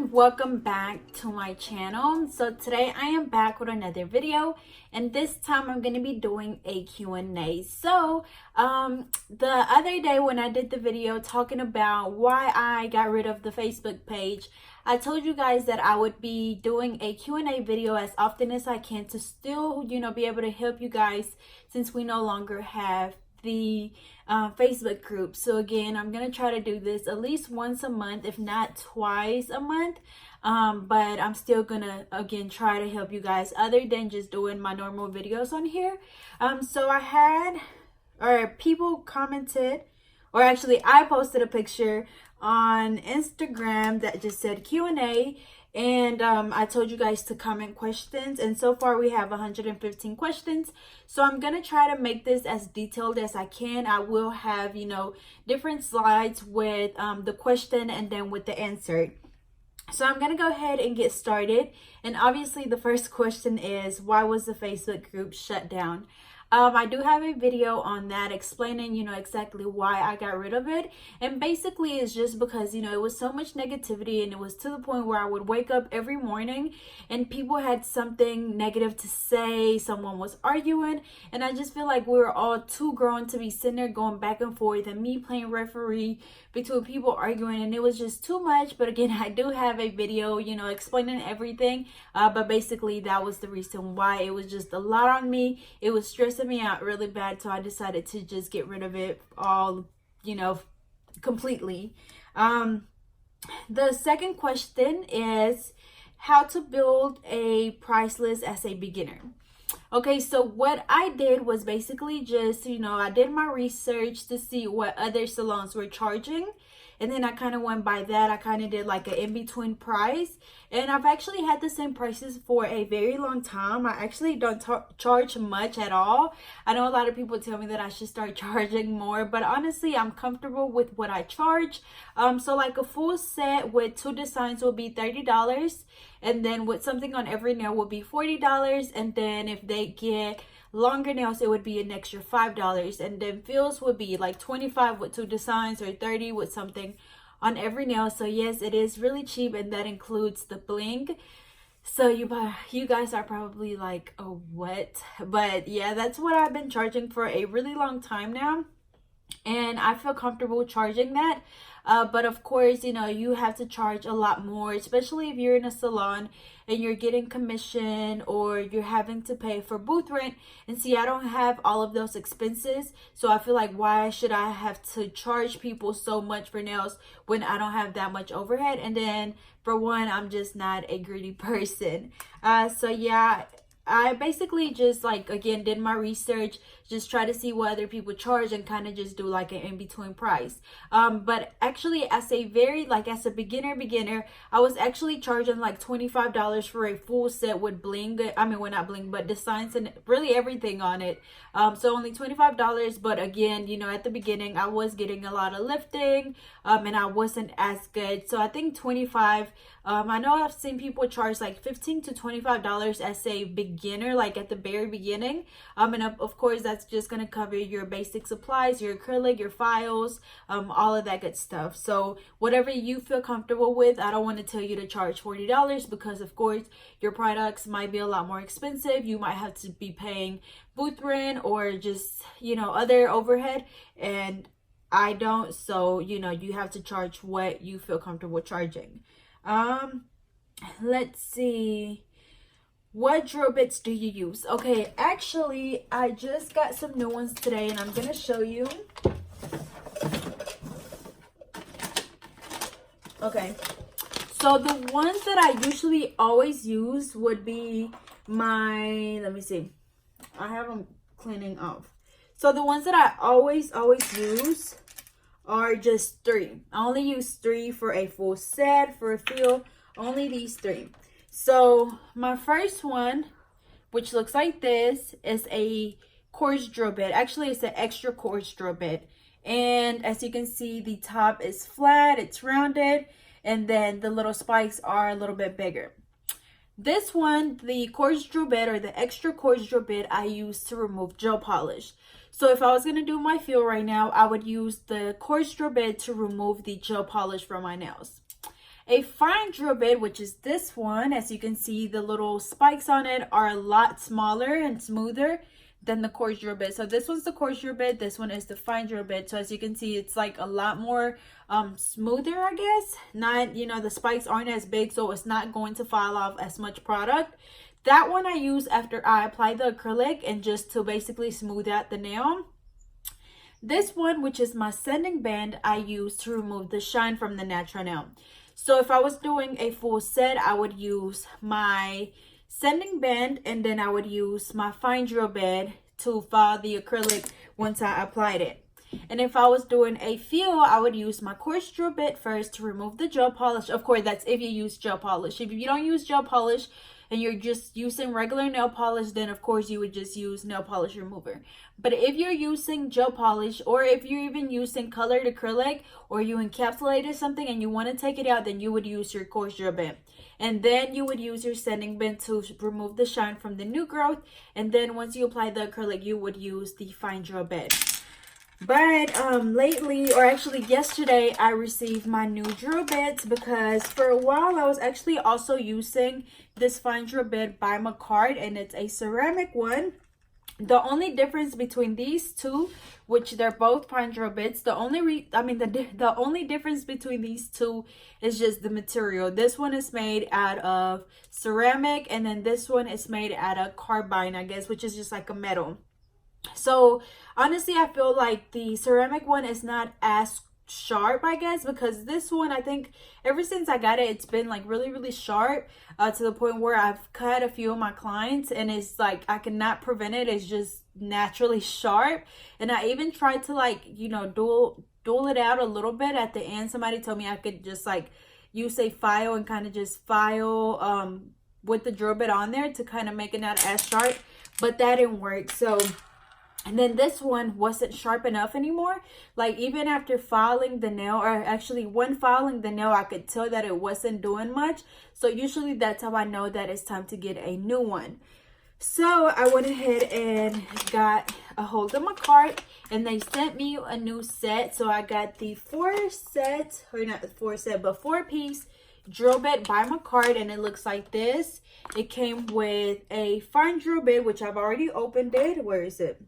Welcome back to my channel. So today I am back with another video, and this time I'm going to be doing a Q&A. So the other day when I did the video talking about why I got rid of the Facebook page, I told you guys that I would be doing a Q&A video as often as I can to still, be able to help you guys since we no longer have the Facebook group. So again, I'm gonna try to do this at least once a month, if not twice a month, but I'm still gonna again try to help you guys other than just doing my normal videos on here. So I had, or people commented, or actually I posted a picture on Instagram that just said Q&A, and I told you guys to comment questions, and so far we have 115 questions. So I'm gonna try to make this as detailed as I can. I will have different slides with the question and then with the answer. So I'm gonna go ahead and get started, and obviously the first question is, why was the Facebook group shut down? I do have a video on that explaining, exactly why I got rid of it. And basically it's just because, it was so much negativity, and it was to the point where I would wake up every morning and people had something negative to say, someone was arguing, and I just feel like we were all too grown to be sitting there going back and forth and me playing referee between people arguing, and it was just too much. But again, I do have a video, explaining everything, but basically that was the reason why. It was just a lot on me. It was stressing me out really bad, so I decided to just get rid of it all, completely. The second question is how to build a price list as a beginner. Okay, so what I did was basically just, I did my research to see what other salons were charging. And then I kind of went by that. I kind of did like an in-between price. And I've actually had the same prices for a very long time. I actually don't charge much at all. I know a lot of people tell me that I should start charging more, but honestly, I'm comfortable with what I charge. So like a full set with 2 designs will be $30. And then with something on every nail will be $40. And then if they get longer nails, it would be an extra $5. And then fills would be like 25 with 2 designs, or 30 with something on every nail. So yes, it is really cheap, and that includes the bling. So you guys are probably like, oh, what? But yeah, that's what I've been charging for a really long time now, and I feel comfortable charging that. But of course, you have to charge a lot more, especially if you're in a salon and you're getting commission, or you're having to pay for booth rent. And see, I don't have all of those expenses. So I feel like, why should I have to charge people so much for nails when I don't have that much overhead? And then for one, I'm just not a greedy person. So yeah, I basically just again did my research, just try to see what other people charge, and kind of just do like an in-between price. But actually as a as a beginner, I was actually charging like $25 for a full set with bling. I mean, well, not bling, but designs and really everything on it. So only $25. But again, at the beginning I was getting a lot of lifting, and I wasn't as good. So I think 25. I know I've seen people charge like $15 to $25 as a beginner, like at the very beginning. And of course, that's just going to cover your basic supplies, your acrylic, your files, all of that good stuff. So whatever you feel comfortable with. I don't want to tell you to charge $40 because of course your products might be a lot more expensive. You might have to be paying booth rent or just, other overhead, and I don't. So, you have to charge what you feel comfortable charging. Let's see. What drill bits do you use? Okay, actually, I just got some new ones today, and I'm gonna show you. Okay, so the ones that I usually always use would be my, let me see. I have them cleaning off. So the ones that I always use are just 3. I only use 3 for a full set, for a fill, only these 3. So my first one, which looks like this, is a coarse drill bit. Actually, it's an extra coarse drill bit. And as you can see, the top is flat, it's rounded, and then the little spikes are a little bit bigger. This one, the coarse drill bit, or the extra coarse drill bit, I use to remove gel polish. So if I was going to do my feel right now, I would use the coarse drill bit to remove the gel polish from my nails. A fine drill bit, which is this one, as you can see, the little spikes on it are a lot smaller and smoother than the coarse drill bit. So this one's the coarse drill bit, this one is the fine drill bit. So as you can see, it's like a lot more smoother, I guess. Not, you know, the spikes aren't as big, so it's not going to fall off as much product. That one I use after I apply the acrylic and just to basically smooth out the nail. This one, which is my sanding band, I use to remove the shine from the natural nail. So if I was doing a full set, I would use my sanding band and then I would use my fine drill bit to file the acrylic once I applied it. And if I was doing a feel, I would use my coarse drill bit first to remove the gel polish. Of course, that's if you use gel polish. If you don't use gel polish and you're just using regular nail polish, then of course you would just use nail polish remover. But if you're using gel polish, or if you're even using colored acrylic, or you encapsulated something and you want to take it out, then you would use your coarse drill bit. And then you would use your sanding band to remove the shine from the new growth. And then once you apply the acrylic, you would use the fine drill bit. But lately, or actually yesterday, I received my new drill bits because for a while I was actually also using this fine drill bit by Macard, and it's a ceramic one. The only difference between these two, which they're both fine drill bits, the only difference between these two is just the material. This one is made out of ceramic, and then this one is made out of carbide, I guess, which is just like a metal. So honestly, I feel like the ceramic one is not as sharp, I guess, because this one, I think ever since I got it, it's been like really sharp to the point where I've cut a few of my clients and it's like I cannot prevent it. It's just naturally sharp. And I even tried to, like, you know, dual it out a little bit at the end. Somebody told me I could just like use a file and kind of just file with the drill bit on there to kind of make it not as sharp, but that didn't work. So and then this one wasn't sharp enough anymore. Like even after filing the nail, or actually when filing the nail, I could tell that it wasn't doing much. So usually that's how I know that it's time to get a new one. So I went ahead and got a hold of my cart and they sent me a new set. So I got the 4-piece drill bit by Macard, and it looks like this. It came with a fine drill bit, which I've already opened it. Where is it?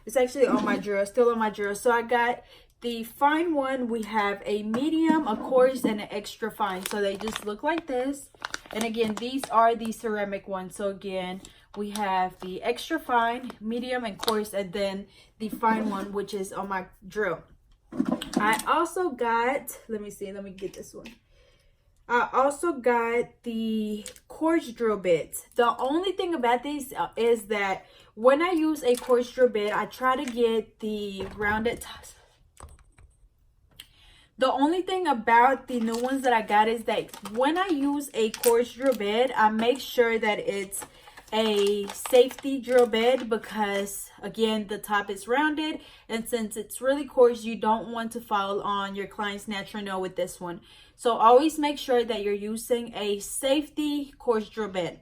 It's actually on my drawer, still on my drawer. So I got the fine one. We have a medium, a coarse, and an extra fine. So they just look like this. And again, these are the ceramic ones. So again, we have the extra fine, medium, and coarse, and then the fine one, which is on my drill. I also got, let me get this one. I also got the coarse drill bits. The only thing about these is that when I use a coarse drill bit, I try to get the rounded tops. The only thing about the new ones that I got is that when I use a coarse drill bit, I make sure that it's a safety drill bit because again, the top is rounded, and since it's really coarse, you don't want to fall on your client's natural nail with this one. So always make sure that you're using a safety coarse drill bit.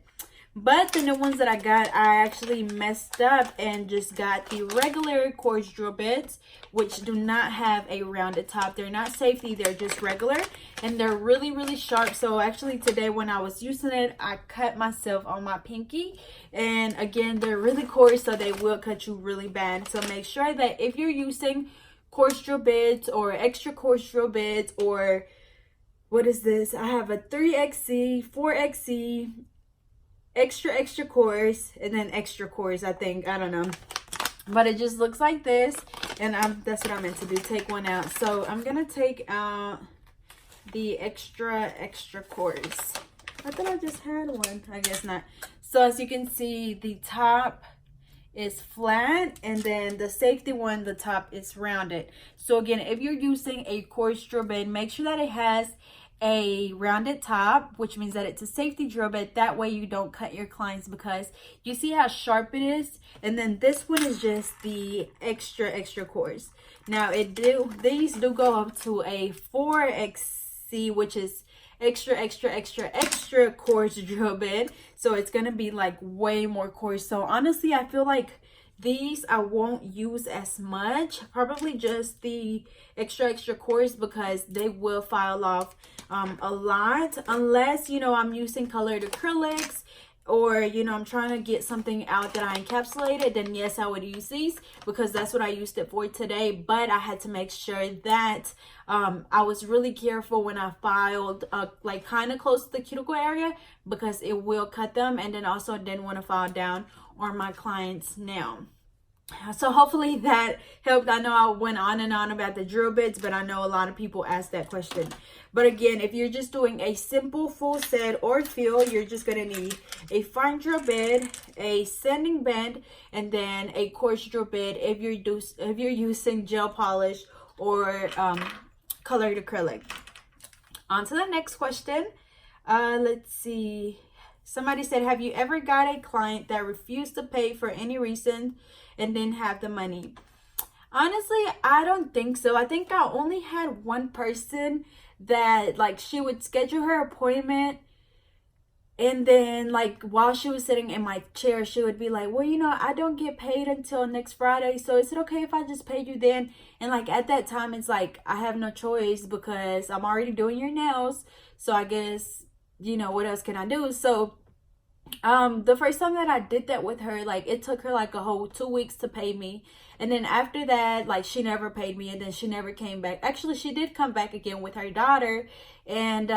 But the new ones that I got, I actually messed up and just got the regular coarse drill bits, which do not have a rounded top. They're not safety, they're just regular, and they're really sharp. So actually today when I was using it, I cut myself on my pinky, and again, they're really coarse, so they will cut you really bad. So make sure that if you're using coarse drill bits or extra coarse drill bits, or what is this? I have a 3XC, 4XC, extra coarse, and then extra coarse, I think. I don't know. But it just looks like this, and that's what I meant to do, take one out. So I'm going to take out the extra coarse. I thought I just had one. I guess not. So as you can see, the top is flat, and then the safety one, the top is rounded. So again, if you're using a coarse drill bit, make sure that it has a rounded top, which means that it's a safety drill bit. That way you don't cut your clients, because you see how sharp it is. And then this one is just the extra coarse. Now these do go up to a 4XC, which is extra coarse drill bit. So it's gonna be like way more coarse. So honestly, I feel like These I won't use as much, probably just the extra coarse, because they will file off a lot, unless, you know, I'm using colored acrylics, or, you know, I'm trying to get something out that I encapsulated, then yes, I would use these, because that's what I used it for today. But I had to make sure that I was really careful when I filed like kind of close to the cuticle area, because it will cut them. And then also I didn't want to file down on my client's nail. So hopefully that helped. I know I went on and on about the drill bits, but I know a lot of people ask that question. But again, if you're just doing a simple full set or fill, you're just going to need a fine drill bit, a sanding band, and then a coarse drill bit if you're using gel polish or colored acrylic. On to the next question. Let's see. Somebody said, have you ever got a client that refused to pay for any reason and didn't have the money? Honestly, I don't think so. I think I only had one person that, like, she would schedule her appointment, and then, like, while she was sitting in my chair, she would be like, well, you know, I don't get paid until next Friday, so is it okay if I just pay you then? And, like, at that time, it's like, I have no choice because I'm already doing your nails, so I guess, you know, what else can I do? So the first time that I did that with her, like, it took her like a whole 2 weeks to pay me. And then after that, like, she never paid me, and then she never came back. Actually, she did come back again with her daughter, and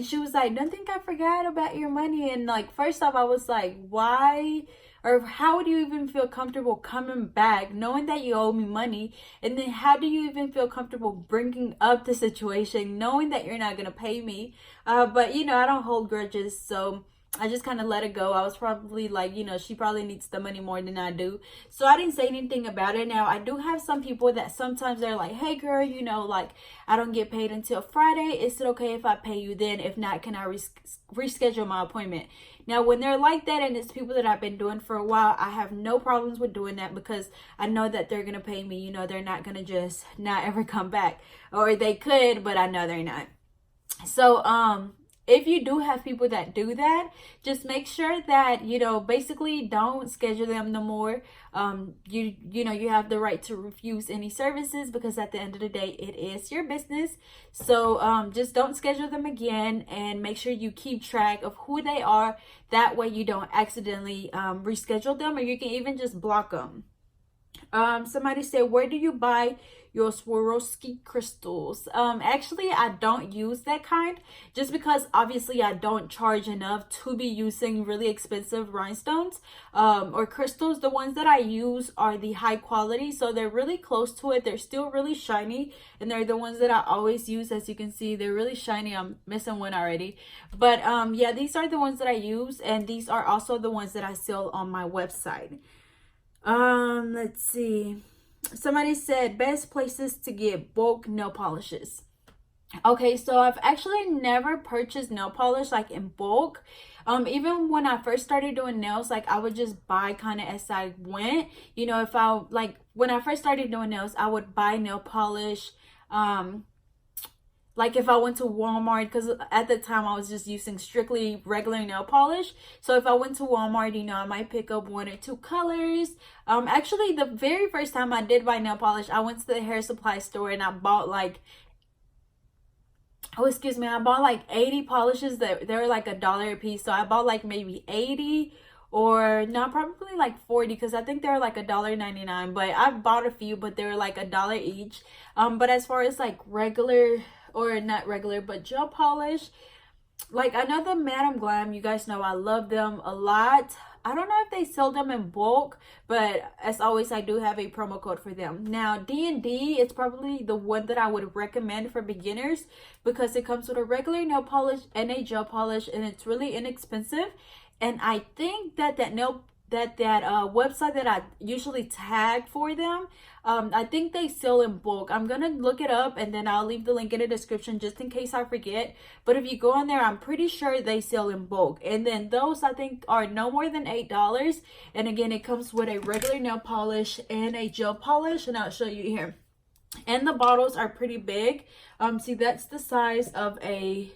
she was like, don't think I forgot about your money. And, like, first off, I was like, why, or how would you even feel comfortable coming back knowing that you owe me money? And then how do you even feel comfortable bringing up the situation knowing that you're not going to pay me? But, you know, I don't hold grudges, so I just kind of let it go. I was probably like, you know, she probably needs the money more than I do. So I didn't say anything about it. Now, I do have some people that sometimes they're like, hey, girl, you know, like, I don't get paid until Friday. Is it okay if I pay you then? If not, can I reschedule my appointment? Now, when they're like that and it's people that I've been doing for a while, I have no problems with doing that, because I know that they're going to pay me. You know, they're not going to just not ever come back. Or they could, but I know they're not. So, if you do have people that do that, just make sure that, you know, basically don't schedule them no more. You know, you have the right to refuse any services, because at the end of the day, it is your business. So just don't schedule them again, and make sure you keep track of who they are. That way you don't accidentally reschedule them, or you can even just block them. Somebody said, where do you buy your Swarovski crystals? Actually, I don't use that kind, just because obviously I don't charge enough to be using really expensive rhinestones or crystals. The ones that I use are the high quality, so they're really close to it. They're still really shiny, and they're the ones that I always use. As you can see, they're really shiny. I'm missing one already, but yeah, these are the ones that I use, and these are also the ones that I sell on my website. Let's see. Somebody said best places to get bulk nail polishes. Okay, so I've actually never purchased nail polish like in bulk. Even when I first started doing nails, like, I would just buy kind of as I went. You know, if I, like, when I first started doing nails, I would buy nail polish like if I went to Walmart, because at the time I was just using strictly regular nail polish. So if I went to Walmart, you know, I might pick up 1 or 2 colors. Actually, the very first time I did buy nail polish, I went to the hair supply store and I bought like, I bought like 80 polishes that they were like $1 a piece. So I bought like maybe 80, or no, probably like 40, because I think they were like $1.99. But I bought a few, but they were like $1 each. But as far as like regular, or not regular, but gel polish, like, I know the Madam Glam, you guys know I love them a lot. I don't know if they sell them in bulk, but as always, I do have a promo code for them. Now, D&D is probably the one that I would recommend for beginners, because it comes with a regular nail polish and a gel polish, and it's really inexpensive. And I think that website that I usually tag for them, I think they sell in bulk. I'm gonna look it up, and then I'll leave the link in the description just in case I forget. But if you go on there, I'm pretty sure they sell in bulk. And then those, I think, are no more than $8. And again, it comes with a regular nail polish and a gel polish, and I'll show you here. And the bottles are pretty big. See, that's the size of a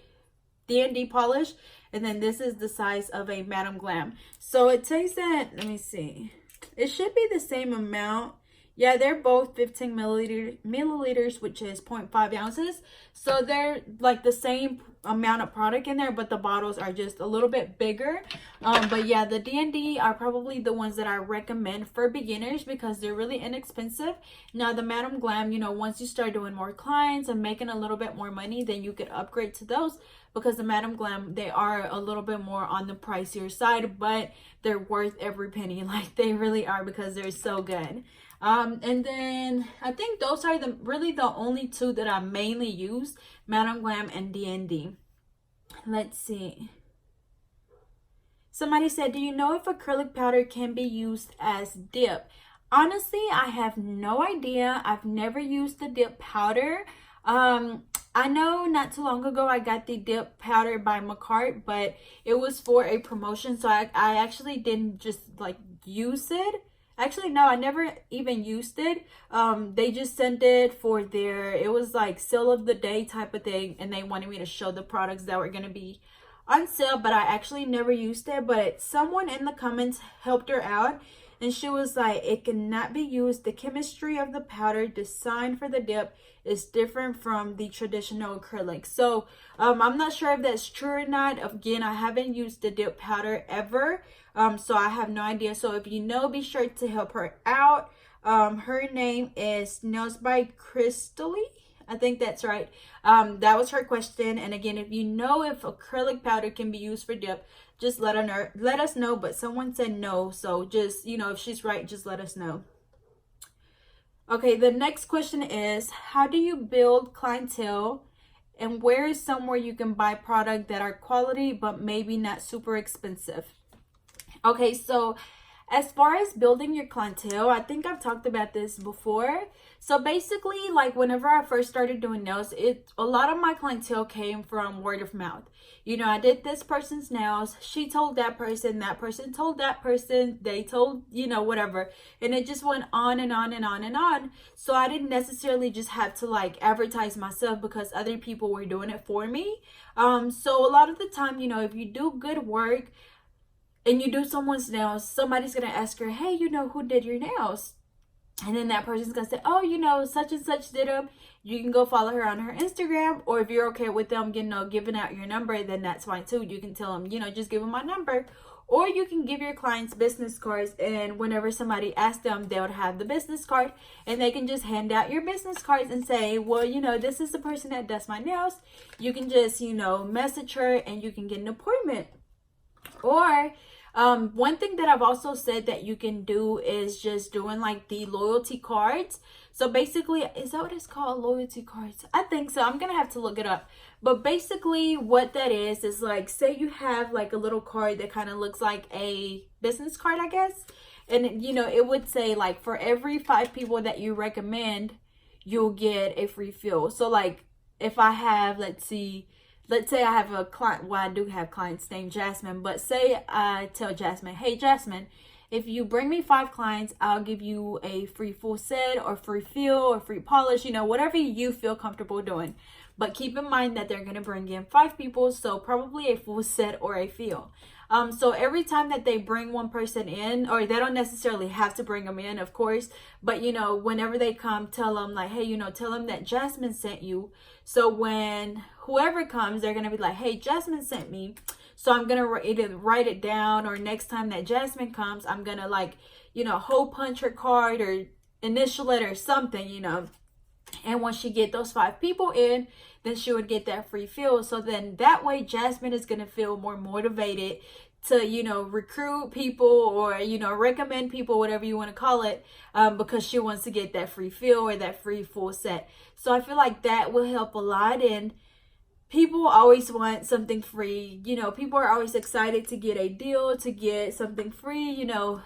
D&D polish, and then this is the size of a Madam Glam. So it says that, let me see, It should be the same amount. Yeah, they're both 15 milliliters, which is 0.5 ounces. So they're like the same amount of product in there, but the bottles are just a little bit bigger. But yeah, the D&D are probably the ones that I recommend for beginners because they're really inexpensive. Now the Madam Glam, you know, once you start doing more clients and making a little bit more money, then you could upgrade to those, because the Madam Glam, they are a little bit more on the pricier side, but they're worth every penny. Like, they really are, because they're so good. And then I think those are really the only two that I mainly use, Madam Glam and D&D. Let's see. Somebody said, do you know if acrylic powder can be used as dip? Honestly, I have no idea. I've never used the dip powder. I know not too long ago I got the dip powder by McCart, but it was for a promotion, so I actually didn't just like use it. Actually, no, I never even used it. They just sent it for it was like sale of the day type of thing, and they wanted me to show the products that were going to be on sale, but I actually never used it. But someone in the comments helped her out, and she was like, it cannot be used. The chemistry of the powder designed for the dip is different from the traditional acrylic. So I'm not sure if that's true or not. Again, I haven't used the dip powder ever, so I have no idea. So if you know, be sure to help her out. Her name is Nails by Crystally. I think that's right. That was her question. And again, if you know if acrylic powder can be used for dip, just let us know. But someone said no, so just, you know, if she's right, just let us know. Okay, the next question is, how do you build clientele, and where is somewhere you can buy product that are quality but maybe not super expensive? Okay, so as far as building your clientele, I think I've talked about this before. So basically, like whenever I first started doing nails, a lot of my clientele came from word of mouth. You know, I did this person's nails, she told that person told that person, they told, you know, whatever. And it just went on and on and on and on. So I didn't necessarily just have to like advertise myself, because other people were doing it for me. So a lot of the time, you know, if you do good work and you do someone's nails, somebody's going to ask her, hey, you know, who did your nails? And then that person's going to say, oh, you know, such and such did them. You can go follow her on her Instagram. Or if you're okay with them, you know, giving out your number, then that's fine too. You can tell them, you know, just give them my number. Or you can give your clients business cards, and whenever somebody asks them, they'll have the business card, and they can just hand out your business cards and say, well, you know, this is the person that does my nails. You can just, you know, message her and you can get an appointment. Or one thing that I've also said that you can do is just doing like the loyalty cards. So basically, is that what it's called? Loyalty cards? I think so. I'm gonna have to look it up. But basically what that is like, say you have like a little card that kind of looks like a business card, I guess. And you know, it would say like, for every 5 people that you recommend, you'll get a free fill. So like, if I have, let's say I have a client, well, I do have clients named Jasmine, but say I tell Jasmine, hey, Jasmine, if you bring me 5 clients, I'll give you a free full set or free fill or free polish, you know, whatever you feel comfortable doing. But keep in mind that they're going to bring in 5 people, so probably a full set or a fill. So every time that they bring one person in, or they don't necessarily have to bring them in, of course, but you know, whenever they come, tell them like, hey, you know, tell them that Jasmine sent you. So when whoever comes, they're gonna be like, hey, Jasmine sent me. So I'm gonna either write it down, or next time that Jasmine comes, I'm gonna like, you know, hole punch her card or initial it or something, you know. And once she get those 5 people in, then she would get that free fill. So then that way Jasmine is going to feel more motivated to, you know, recruit people, or, you know, recommend people, whatever you want to call it, because she wants to get that free fill or that free full set. So I feel like that will help a lot. And people always want something free. You know, people are always excited to get a deal, to get something free, you know.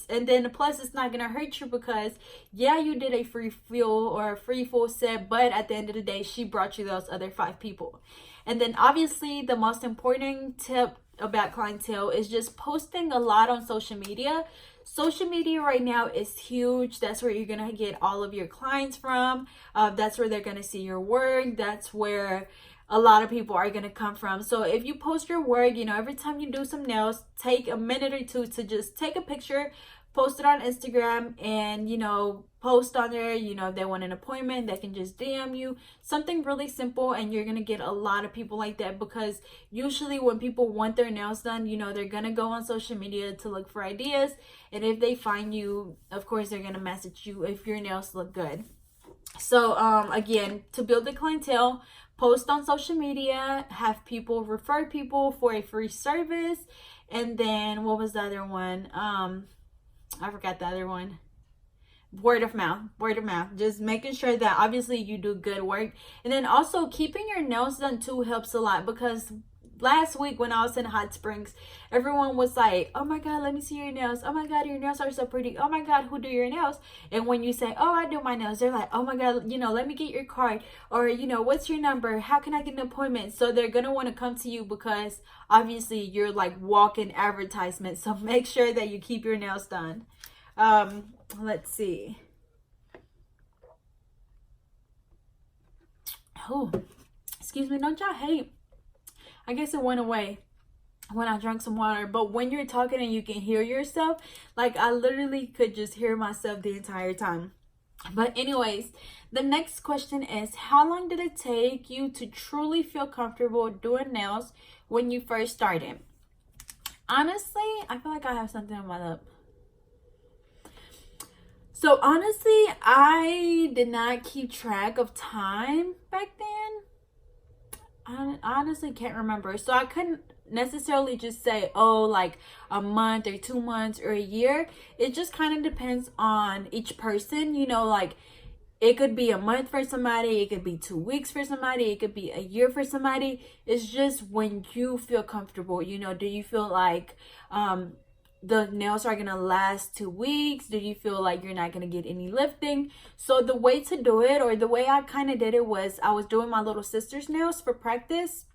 And then plus it's not going to hurt you, because yeah, you did a free fill or a free full set, but at the end of the day, she brought you those other 5 people. And then obviously the most important tip about clientele is just posting a lot on social media. Social media right now is huge. That's where you're gonna get all of your clients from. That's where they're gonna see your work. That's where a lot of people are gonna come from. So if you post your work, you know, every time you do some nails, take a minute or 2 to just take a picture, post it on Instagram, and, you know, post on there, you know, if they want an appointment, they can just DM you. Something really simple, and you're gonna get a lot of people like that, because usually when people want their nails done, you know, they're gonna go on social media to look for ideas, and if they find you, of course they're gonna message you if your nails look good. So again, to build a clientele, post on social media, have people refer people for a free service, and then what was the other one? I forgot the other one. Word of mouth. Just making sure that obviously you do good work, and then also keeping your nails done too helps a lot, because last week when I was in Hot Springs, everyone was like, oh my god, let me see your nails. Oh my god, your nails are so pretty. Oh my god, who do your nails? And when you say, oh, I do my nails, they're like, oh my god, you know, let me get your card, or, you know, what's your number, how can I get an appointment? So they're gonna want to come to you, because obviously you're like walking advertisement. So make sure that you keep your nails done. Let's see. Oh, excuse me, don't y'all hate, I guess it went away when I drank some water, but when you're talking and you can hear yourself, like I literally could just hear myself the entire time. But anyways, the next question is, how long did it take you to truly feel comfortable doing nails when you first started? Honestly, I feel like I have something on my lip. So honestly, I did not keep track of time back then. I honestly can't remember. So I couldn't necessarily just say, oh, like a month or 2 months or a year. It just kind of depends on each person, you know, like it could be a month for somebody, it could be 2 weeks for somebody, it could be a year for somebody. It's just when you feel comfortable, you know, do you feel like the nails are gonna last 2 weeks? Do you feel like you're not gonna get any lifting? So the way to do it, or the way I kind of did it, was I was doing my little sister's nails for practice,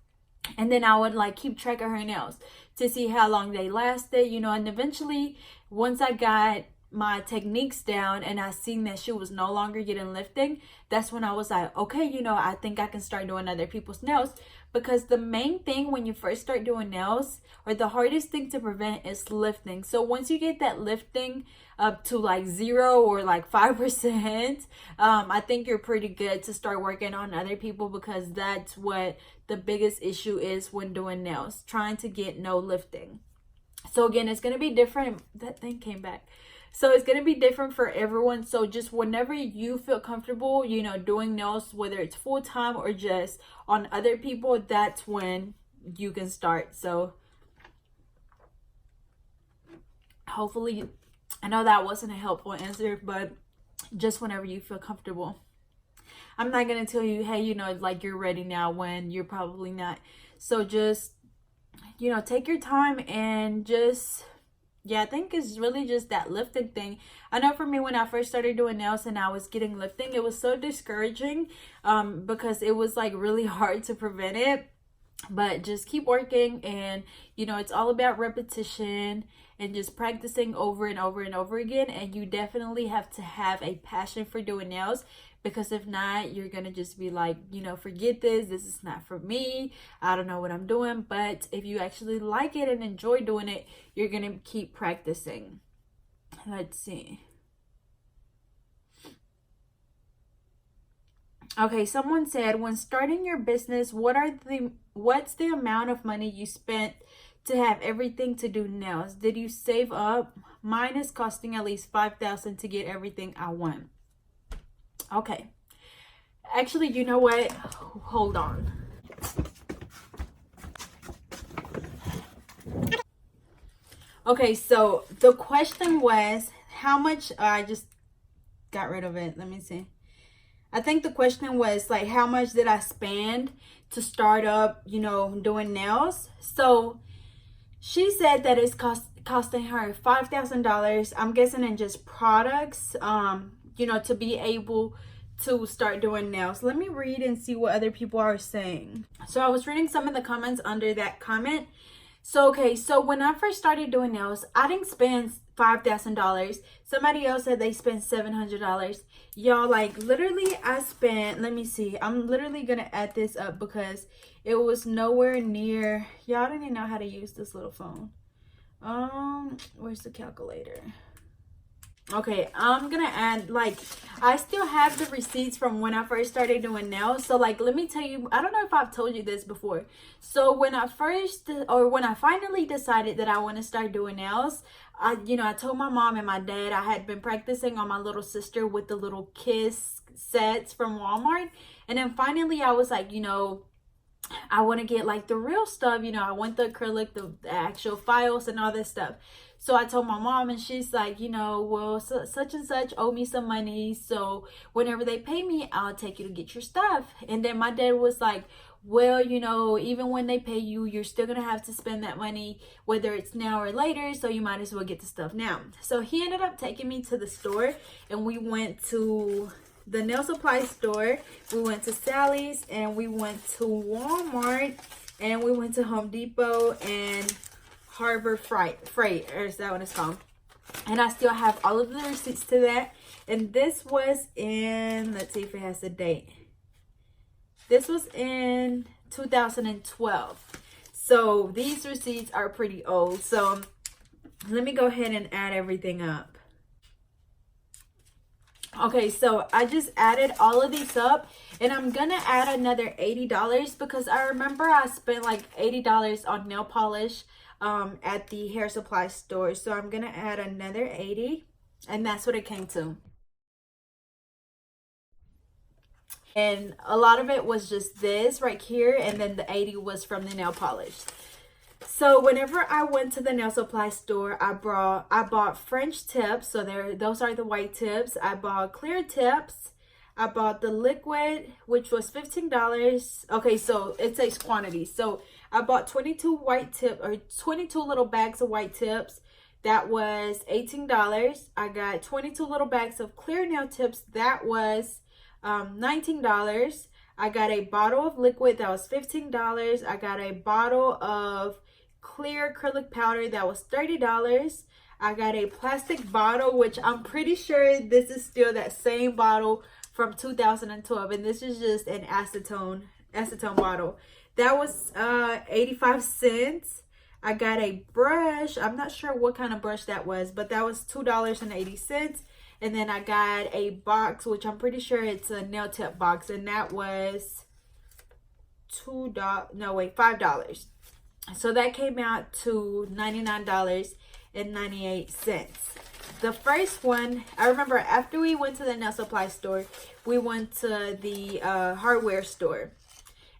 and then I would like keep track of her nails to see how long they lasted, you know. And eventually, once I got my techniques down and I seen that she was no longer getting lifting, that's when I was like, okay, you know, I think I can start doing other people's nails. Because the main thing when you first start doing nails, or the hardest thing to prevent, is lifting. So once you get that lifting up to like 0 or like 5%, I think you're pretty good to start working on other people, because that's what the biggest issue is when doing nails, trying to get no lifting. So again, it's going to be different. That thing came back. So it's going to be different for everyone. So just whenever you feel comfortable, you know, doing nails, whether it's full time or just on other people, that's when you can start. So hopefully, I know that wasn't a helpful answer, but just whenever you feel comfortable. I'm not going to tell you, hey, you know, like you're ready now, when you're probably not. So just, you know, take your time and just, yeah, I think it's really just that lifting thing. I know for me, when I first started doing nails and I was getting lifting, it was so discouraging because it was like really hard to prevent it. But just keep working, and you know, it's all about repetition and just practicing over and over and over again. And you definitely have to have a passion for doing nails, because if not, you're gonna just be like, you know, forget this is not for me, I don't know what I'm doing. But if you actually like it and enjoy doing it, you're gonna keep practicing. Let's see. Okay, someone said, when starting your business, what's the amount of money you spent to have everything to do nails? Did you save up? Mine is costing at least $5,000 to get everything I want. Okay. Actually, you know what? Hold on. Okay, so the question was how much. I just got rid of it. Let me see. I think the question was like, how much did I spend to start up, you know, doing nails? So she said that it's costing her $5,000. I'm guessing in just products, you know, to be able to start doing nails. Let me read and see what other people are saying. So I was reading some of the comments under that comment. So, okay, so when I first started doing nails, I didn't spend $5,000. Somebody else said they spent $700. Y'all, like, literally, I spent, let me see, I'm literally gonna add this up because it was nowhere near, y'all didn't even know how to use this little phone. Where's the calculator? Okay, I'm gonna add, like, I still have the receipts from when I first started doing nails. So like, let me tell you, I don't know if I've told you this before. So when I finally decided that I want to start doing nails, I told my mom and my dad I had been practicing on my little sister with the little kiss sets from Walmart. And then finally I was like, I want to get like the real stuff, I want the acrylic, the actual files and all this stuff. So I told my mom, and she's like, well, such and such owe me some money. So whenever they pay me, I'll take you to get your stuff. And then my dad was like, well, even when they pay you, you're still going to have to spend that money, whether it's now or later. So you might as well get the stuff now. So he ended up taking me to the store, and we went to the nail supply store, we went to Sally's, and we went to Walmart, and we went to Home Depot and Harbor Freight, or is that what it's called? And I still have all of the receipts to that. And this was in, let's see if it has a date. This was in 2012. So these receipts are pretty old. So let me go ahead and add everything up. Okay, so I just added all of these up, and I'm gonna add another $80 because I remember I spent like $80 on nail polish at the hair supply store. So I'm gonna add another 80, and that's what it came to. And a lot of it was just this right here, and then the 80 was from the nail polish. So whenever I went to the nail supply store, I bought French tips. So those are the white tips. I bought clear tips. I bought the liquid, which was $15. Okay, so it says quantity. So I bought 22 little bags of white tips. That was $18. I got 22 little bags of clear nail tips. That was $19. I got a bottle of liquid. That was $15. I got a bottle of clear acrylic powder. That was $30. I got a plastic bottle, which I'm pretty sure this is still that same bottle from 2012, and this is just an acetone bottle. That was 85 cents. I got a brush. I'm not sure what kind of brush that was, but that was $2.80. And then I got a box, which I'm pretty sure it's a nail tip box, and that was $5. So that came out to $99.98. The first one, I remember after we went to the nail supply store, we went to the hardware store,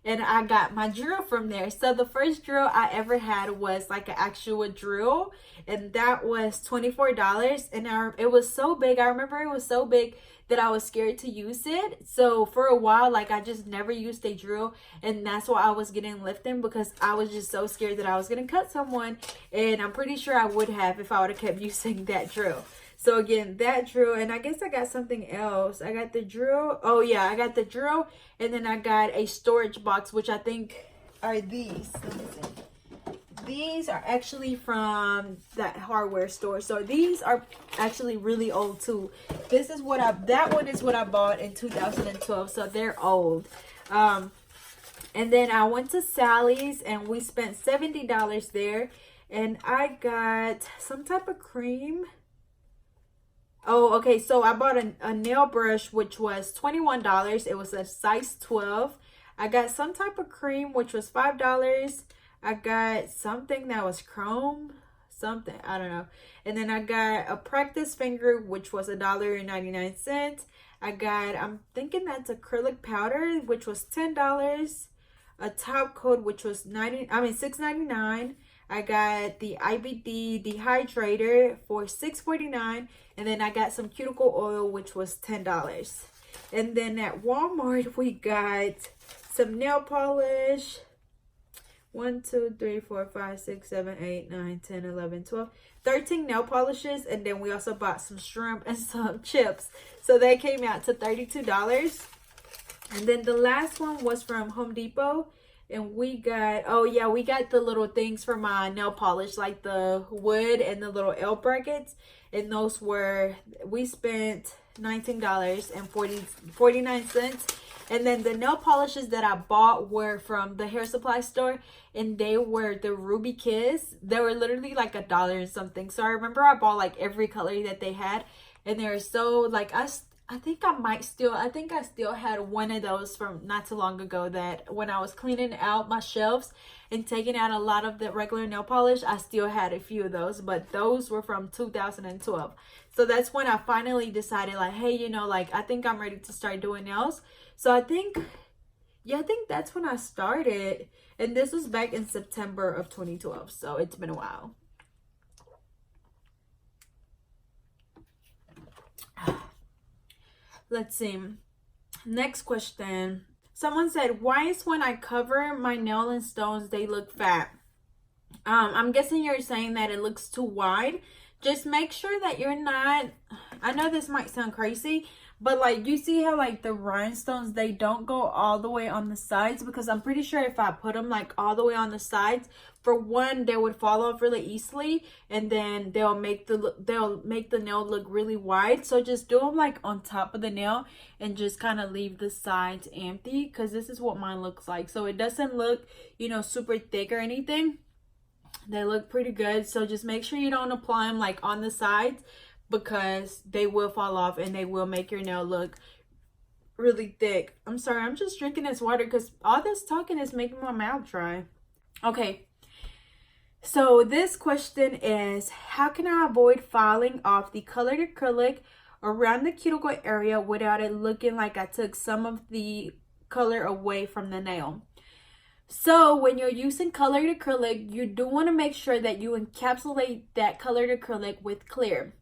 and I got my drill from there. So the first drill I ever had was like an actual drill, and that was $24. And it was so big. I remember it was so big that I was scared to use it. So for a while, like, I just never used a drill, and that's why I was getting lifting, because I was just so scared that I was gonna cut someone. And I'm pretty sure I would have if I would have kept using that drill. So again, that drill, and I guess I got something else. I got the drill. Oh yeah, I got the drill, and then I got a storage box, which I think are these. Let me see. These are actually from that hardware store. So these are actually really old too. That one is what I bought in 2012. So they're old. And then I went to Sally's, and we spent $70 there, and I got some type of cream. Oh, okay. So I bought a nail brush, which was $21. It was a size 12. I got some type of cream, which was $5. I got something that was chrome, something, I don't know. And then I got a practice finger, which was $1.99. I'm thinking that's acrylic powder, which was $10. A top coat, which was $6.99. I got the IBD dehydrator for $6.49. And then I got some cuticle oil, which was $10. And then at Walmart, we got some nail polish. 1, 2, 3, 4, 5, 6, 7, 8, 9, 10, 11, 12, 13 nail polishes. And then we also bought some shrimp and some chips. So they came out to $32. And then the last one was from Home Depot. And we got, we got the little things for my nail polish, like the wood and the little L brackets. And those we spent $19.49. And then the nail polishes that I bought were from the hair supply store, and they were the Ruby Kiss. They were literally like $1 and something. So I remember I bought like every color that they had, and they're so like I think I still had one of those from not too long ago, that when I was cleaning out my shelves and taking out a lot of the regular nail polish, I still had a few of those, but those were from 2012. So that's when I finally decided, like, hey, you know, like, I think I'm ready to start doing nails. So I think that's when I started, and this was back in September of 2012, so it's been a while. Let's see. Next question. Someone said, why is when I cover my nail in stones, they look fat? I'm guessing you're saying that it looks too wide. Just make sure that you're not, I know this might sound crazy, but like, you see how like the rhinestones, they don't go all the way on the sides, because I'm pretty sure if I put them like all the way on the sides, for one, they would fall off really easily, and then they'll make the nail look really wide. So just do them like on top of the nail and just kind of leave the sides empty, because this is what mine looks like. So it doesn't look, you know, super thick or anything. They look pretty good. So just make sure you don't apply them like on the sides, because they will fall off and they will make your nail look really thick. I'm sorry, I'm just drinking this water because all this talking is making my mouth dry. Okay, so this question is, how can I avoid falling off the colored acrylic around the cuticle area without it looking like I took some of the color away from the nail? So when you're using colored acrylic, you do want to make sure that you encapsulate that colored acrylic with clear.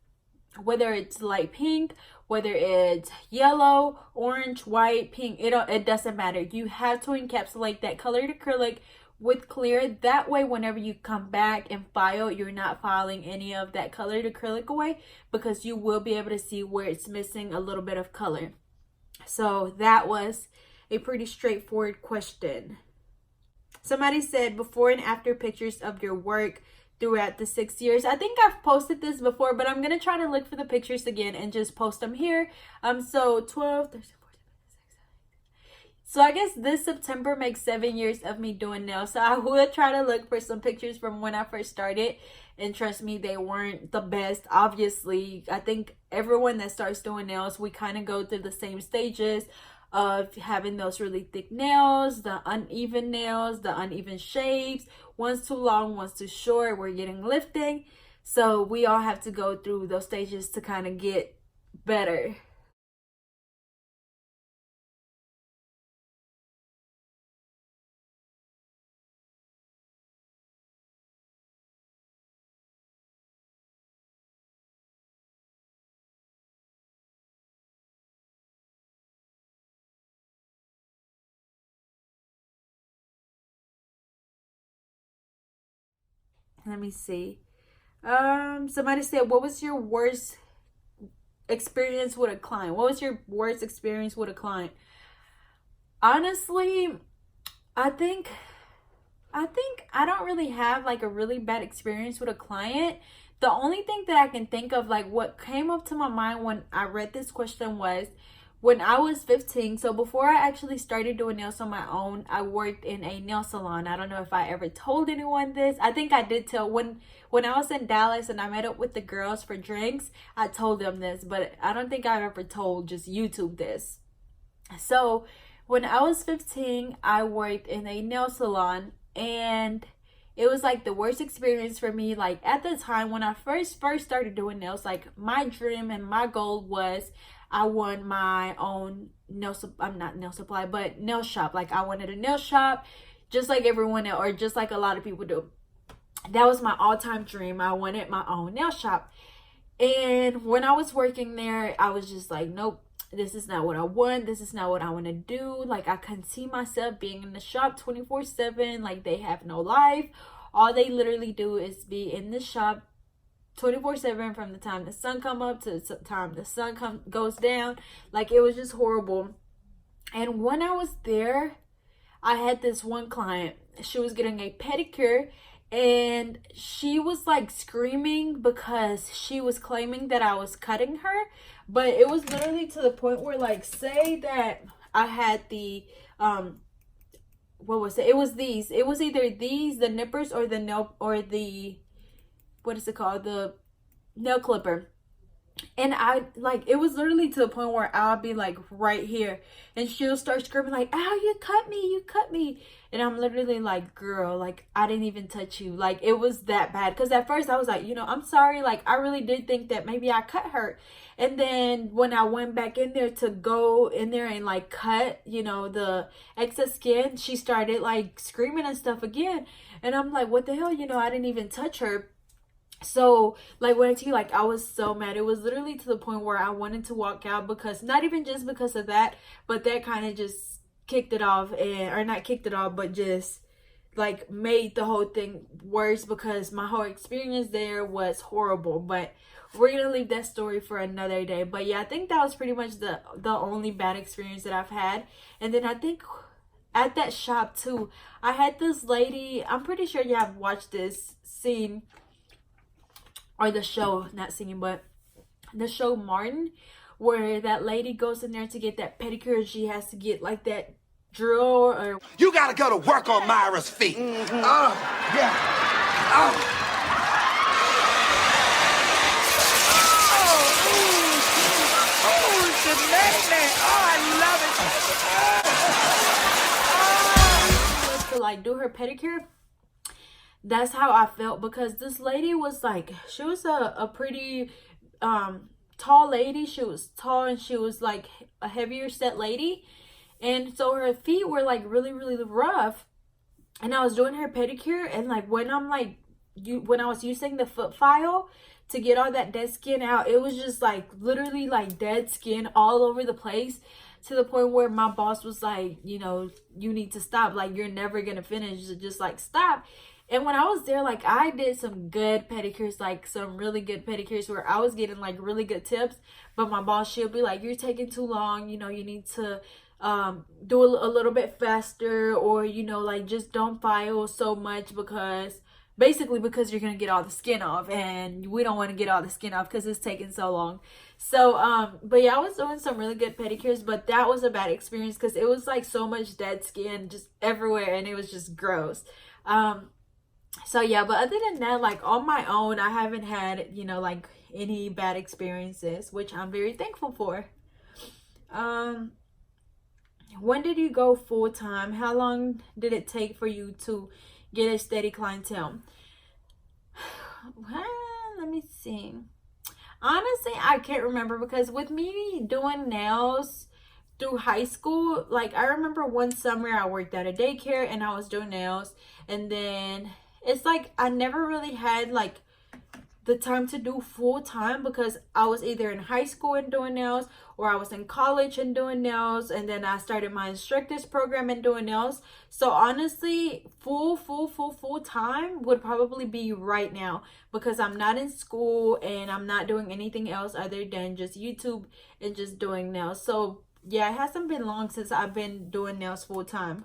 Whether it's light pink, whether it's yellow, orange, white, pink, it doesn't matter. You have to encapsulate that colored acrylic with clear. That way, whenever you come back and file, you're not filing any of that colored acrylic away, because you will be able to see where it's missing a little bit of color. So that was a pretty straightforward question. Somebody said before and after pictures of your work throughout the 6 years. I think I've posted this before, but I'm going to try to look for the pictures again and just post them here. So 12, 13, 14, 15, 16. So I guess this September makes 7 years of me doing nails. So I will try to look for some pictures from when I first started. And trust me, they weren't the best. Obviously, I think everyone that starts doing nails, we kind of go through the same stages of having those really thick nails, the uneven shapes. One's too long, one's too short, we're getting lifting. So we all have to go through those stages to kind of get better. Let me see. Somebody said, what was your worst experience with a client? What was your worst experience with a client? Honestly, I think I don't really have like a really bad experience with a client. The only thing that I can think of, like what came up to my mind when I read this question, was when I was 15. So before I actually started doing nails on my own, I worked in a nail salon. I don't know if I ever told anyone this. I think I did tell when I was in Dallas and I met up with the girls for drinks. I told them this, but I don't think I've ever told just YouTube this. So when I was 15, I worked in a nail salon, and it was like the worst experience for me. Like at the time when I first started doing nails, like my dream and my goal was I want my own nail shop. Like I wanted a nail shop just like everyone else, or just like a lot of people do. That was my all-time dream. I wanted my own nail shop. And when I was working there, I was just like, nope, this is not what I want. This is not what I want to do. Like I couldn't see myself being in the shop 24/7. Like they have no life. All they literally do is be in the shop 24/7 from the time the sun come up to the time the sun goes down. Like it was just horrible. And when I was there, I had this one client. She was getting a pedicure, and she was like screaming because she was claiming that I was cutting her. But it was literally to the point where, like, say that I had the what was it? It was these. It was either these, the nippers, or the nail, or the, what is it called? The nail clipper. And I like, it was literally to the point where I'll be like right here and she'll start screaming like, ow, you cut me, you cut me. And I'm literally like, girl, like I didn't even touch you. Like it was that bad. Because at first I was like, you know, I'm sorry. Like I really did think that maybe I cut her. And then when I went back in there to go in there and like cut, you know, the excess skin, she started like screaming and stuff again. And I'm like, what the hell? You know, I didn't even touch her. So like when I tell you, like I was so mad, it was literally to the point where I wanted to walk out, because not even just because of that, but that kind of just kicked it off, and or not kicked it off, but just like made the whole thing worse, because my whole experience there was horrible. But we're gonna leave that story for another day. But yeah, I think that was pretty much the only bad experience that I've had. And then I think at that shop too, I had this lady, I'm pretty sure you have watched this scene, or the show, not singing, but the show Martin, where that lady goes in there to get that pedicure and she has to get like that drill, or you gotta go to work on Myra's feet. Oh, yeah. Oh. Oh, the man. Oh, I love it. to like do her pedicure. That's how I felt, because this lady was like, she was a pretty tall lady. She was tall and she was like a heavier set lady, and so her feet were like really rough. And I was doing her pedicure, and like when I'm like, when I was using the foot file to get all that dead skin out, it was just like literally like dead skin all over the place, to the point where my boss was like, you know, you need to stop, like you're never gonna finish, just like stop. And when I was there, like I did some good pedicures, like some really good pedicures where I was getting like really good tips. But my boss, she'll be like, you're taking too long, you know, you need to do a little bit faster, or you know, like just don't file so much, because basically because you're gonna get all the skin off, and we don't want to get all the skin off because it's taking so long. So but yeah, I was doing some really good pedicures, but that was a bad experience because it was like so much dead skin just everywhere, and it was just gross. So yeah, but other than that, like on my own, I haven't had, you know, like any bad experiences, which I'm very thankful for. When did you go full time? How long did it take for you to get a steady clientele? Well, let me see. Honestly, I can't remember, because with me doing nails through high school, like I remember one summer I worked at a daycare and I was doing nails, and then it's like I never really had like the time to do full time, because I was either in high school and doing nails, or I was in college and doing nails, and then I started my instructor's program and doing nails. So honestly, full time would probably be right now, because I'm not in school and I'm not doing anything else other than just YouTube and just doing nails. So yeah, it hasn't been long since I've been doing nails full time.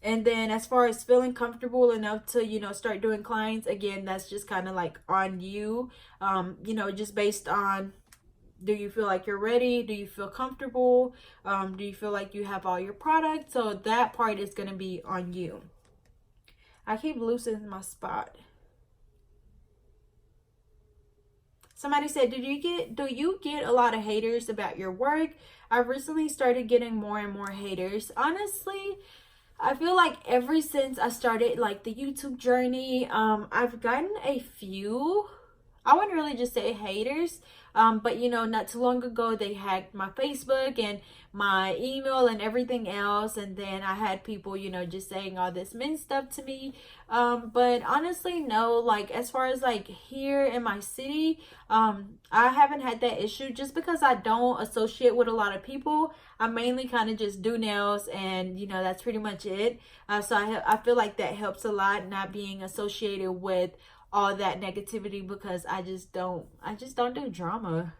And then as far as feeling comfortable enough to, you know, start doing clients, again, that's just kind of like on you, you know, just based on, do you feel like you're ready? Do you feel comfortable? Do you feel like you have all your products? So that part is going to be on you. I keep losing my spot. Somebody said, do you get a lot of haters about your work? I've recently started getting more and more haters. Honestly, I feel like ever since I started like the YouTube journey, I've gotten a few, I wouldn't really just say haters, but you know, not too long ago they hacked my Facebook and my email and everything else, and then I had people, you know, just saying all this mean stuff to me. But honestly, no, like as far as like here in my city, I haven't had that issue, just because I don't associate with a lot of people. I mainly kind of just do nails, and you know, that's pretty much it. So I feel like that helps a lot, not being associated with all that negativity, because I just don't do drama.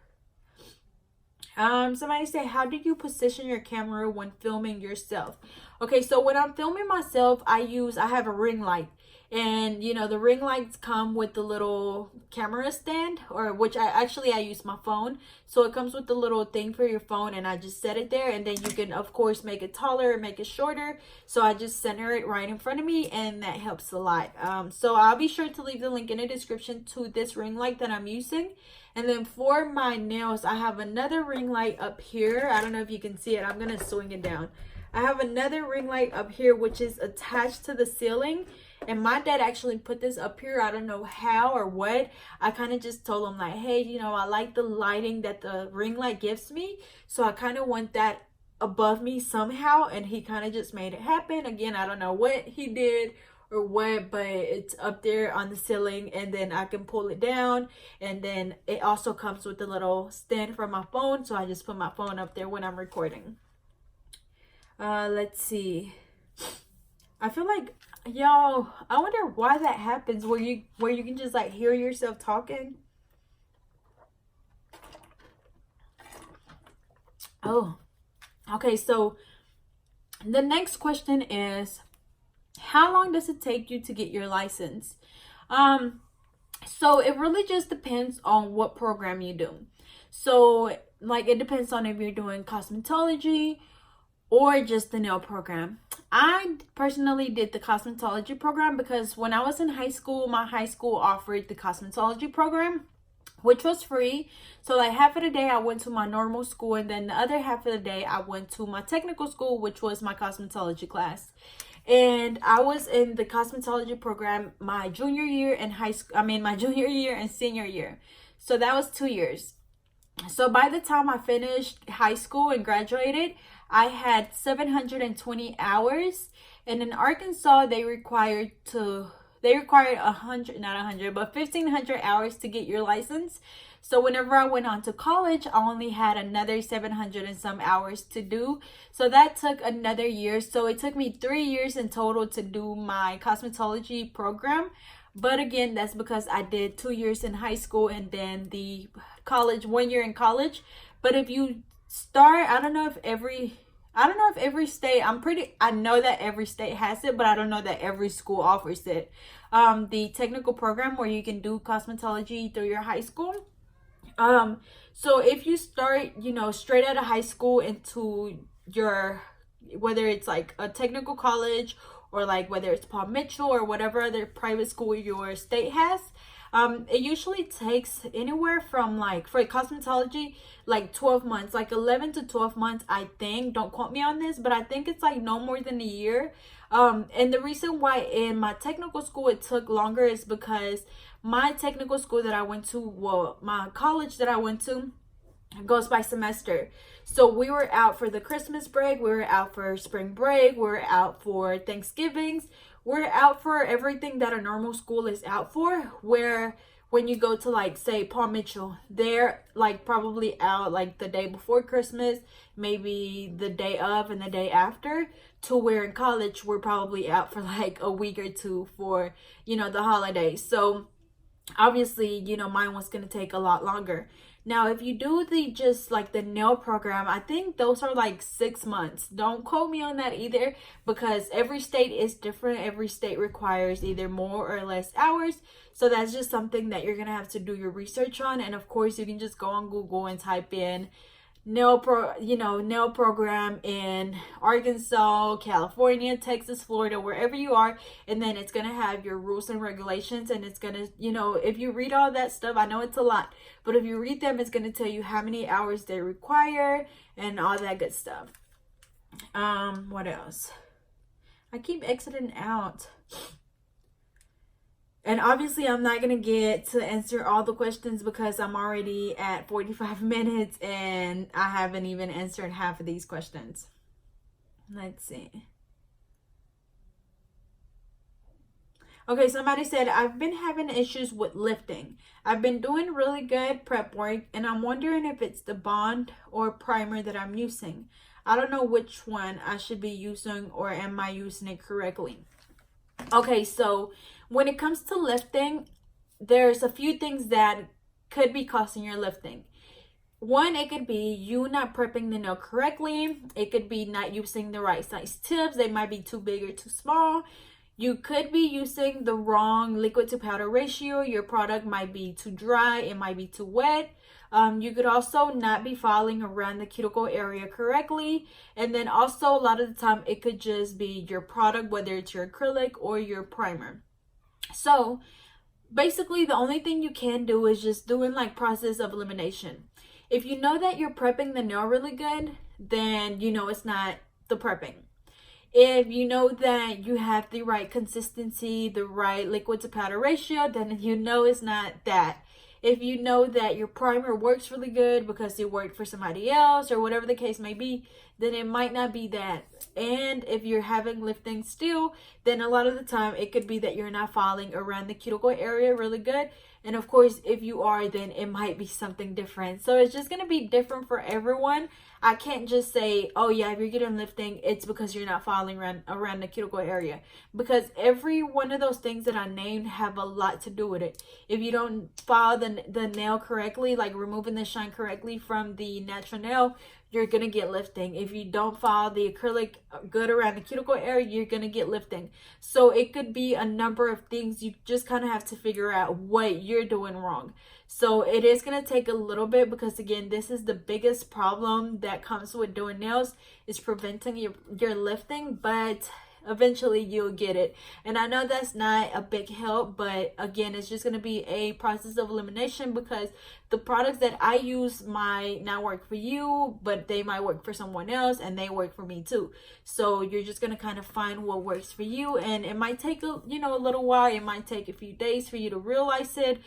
Somebody say, how do you position your camera when filming yourself? Okay, so when I'm filming myself, I have a ring light, And you know, the ring lights come with the little camera stand, or which I use my phone, so it comes with the little thing for your phone, and I just set it there, and then you can of course make it taller, make it shorter. So I just center it right in front of me, and that helps a lot. So I'll be sure to leave the link in the description to this ring light that I'm using. And then for my nails, I have another ring light up here. I don't know if you can see it. I'm gonna swing it down. I have another ring light up here, which is attached to the ceiling. And my dad actually put this up here. I don't know how or what. I kind of just told him like, hey, you know, I like the lighting that the ring light gives me. So I kind of want that above me somehow. And he kind of just made it happen. Again, I don't know what he did or what, but it's up there on the ceiling, and then I can pull it down. And then it also comes with a little stand for my phone. So I just put my phone up there when I'm recording. Let's see. I feel like, yo, I wonder why that happens where you can just like hear yourself talking. Oh, okay. So the next question is, how long does it take you to get your license? So it really just depends on what program you do. So like, it depends on if you're doing cosmetology or just the nail program. I personally did the cosmetology program because when I was in high school, my high school offered the cosmetology program, which was free. So like half of the day I went to my normal school, and then the other half of the day I went to my technical school, which was my cosmetology class. And I was in the cosmetology program my junior year in high school. I mean, my junior year and senior year. So that was 2 years. So by the time I finished high school and graduated, I had 720 hours. And in Arkansas, they required 1,500 hours to get your license. So whenever I went on to college, I only had another 700 and some hours to do. So that took another year. So it took me 3 years in total to do my cosmetology program. But again, that's because I did 2 years in high school and then the college, 1 year in college. But if you start, I don't know if every state, I know that every state has it, but I don't know that every school offers it. The technical program where you can do cosmetology through your high school. So if you start, you know, straight out of high school into your, whether it's like a technical college or like whether it's Paul Mitchell or whatever other private school your state has, it usually takes anywhere from, like, for cosmetology, like 12 months, like 11 to 12 months, I think. Don't quote me on this, but I think it's like no more than a year. And the reason why in my technical school it took longer is because my technical school that I went to, well, my college that I went to, goes by semester. So we were out for the Christmas break, we were out for spring break, we were out for Thanksgivings, we're out for everything that a normal school is out for. Where when you go to, like, say Paul Mitchell, they're like probably out like the day before Christmas, maybe the day of and the day after. To where in college we're probably out for like a week or two for, you know, the holidays. So obviously, you know, mine was going to take a lot longer. Now, if you do just like the nail program, I think those are like 6 months. Don't quote me on that either, because every state is different. Every state requires either more or less hours. So that's just something that you're going to have to do your research on. And of course, you can just go on Google and type in nail program in Arkansas, California, Texas, Florida, wherever you are, and then it's gonna have your rules and regulations, and it's gonna, you know, if you read all that stuff, I know it's a lot, but if you read them, it's gonna tell you how many hours they require and all that good stuff. What else? I keep exiting out. And obviously, I'm not going to get to answer all the questions because I'm already at 45 minutes and I haven't even answered half of these questions. Let's see. Okay, somebody said, I've been having issues with lifting. I've been doing really good prep work, and I'm wondering if it's the bond or primer that I'm using. I don't know which one I should be using, or am I using it correctly? Okay, so when it comes to lifting, there's a few things that could be causing your lifting. One, it could be you not prepping the nail correctly. It could be not using the right size tips. They might be too big or too small. You could be using the wrong liquid to powder ratio. Your product might be too dry, it might be too wet. You could also not be filing around the cuticle area correctly. And then also a lot of the time it could just be your product, whether it's your acrylic or your primer. So basically the only thing you can do is just doing like process of elimination. If you know that you're prepping the nail really good, then you know it's not the prepping. If you know that you have the right consistency, the right liquid to powder ratio, then you know it's not that. If you know that your primer works really good because it worked for somebody else or whatever the case may be, then it might not be that. And if you're having lifting still, then a lot of the time it could be that you're not filing around the cuticle area really good. And of course, if you are, then it might be something different. So it's just going to be different for everyone. I can't just say, oh yeah, if you're getting lifting, it's because you're not filing around the cuticle area. Because every one of those things that I named have a lot to do with it. If you don't file the nail correctly, like removing the shine correctly from the natural nail, you're going to get lifting. If you don't file the acrylic good around the cuticle area, you're going to get lifting. So it could be a number of things. You just kind of have to figure out what you're doing wrong. So it is going to take a little bit because, again, this is the biggest problem that comes with doing nails, is preventing your lifting, but eventually you'll get it. And I know that's not a big help, but again, it's just going to be a process of elimination because the products that I use might not work for you, but they might work for someone else and they work for me too. So you're just going to kind of find what works for you, and it might take a little while. It might take a few days for you to realize it,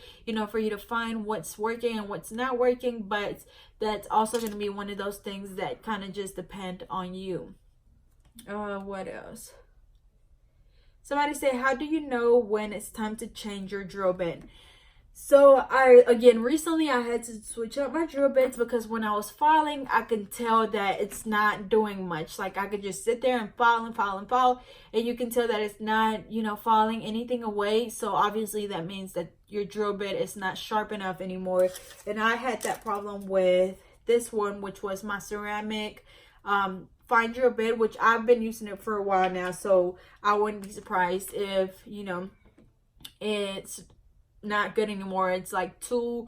for you to find what's working and what's not working, but that's also going to be one of those things that kind of just depend on you. What else? Somebody said, how do you know when it's time to change your drill bit? So recently I had to switch up my drill bits because when I was filing, I could tell that it's not doing much. Like I could just sit there and file and file and file, and you can tell that it's not, filing anything away. So obviously that means that your drill bit is not sharp enough anymore. And I had that problem with this one, which was my ceramic fine drill bit, which I've been using it for a while now, so I wouldn't be surprised if it's not good anymore. It's like too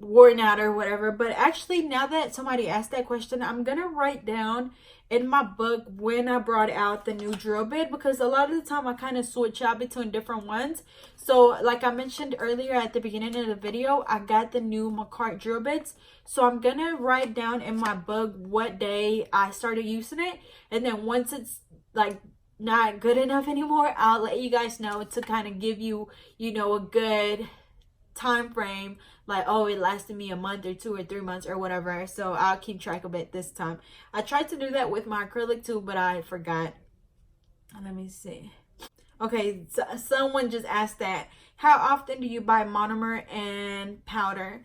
worn out or whatever. But actually, now that somebody asked that question, I'm gonna write down in my book when I brought out the new drill bit, because a lot of the time I kind of switch out between different ones. So like I mentioned earlier at the beginning of the video, I got the new McCart drill bits. So I'm gonna write down in my book what day I started using it, and then once it's like not good enough anymore, I'll let you guys know to kind of give you a good time frame, like, oh, it lasted me a month or 2 or 3 months or whatever. So I'll keep track of it this time. I tried to do that with my acrylic too, but I forgot. Let me see. Okay, so someone just asked that, how often do you buy monomer and powder?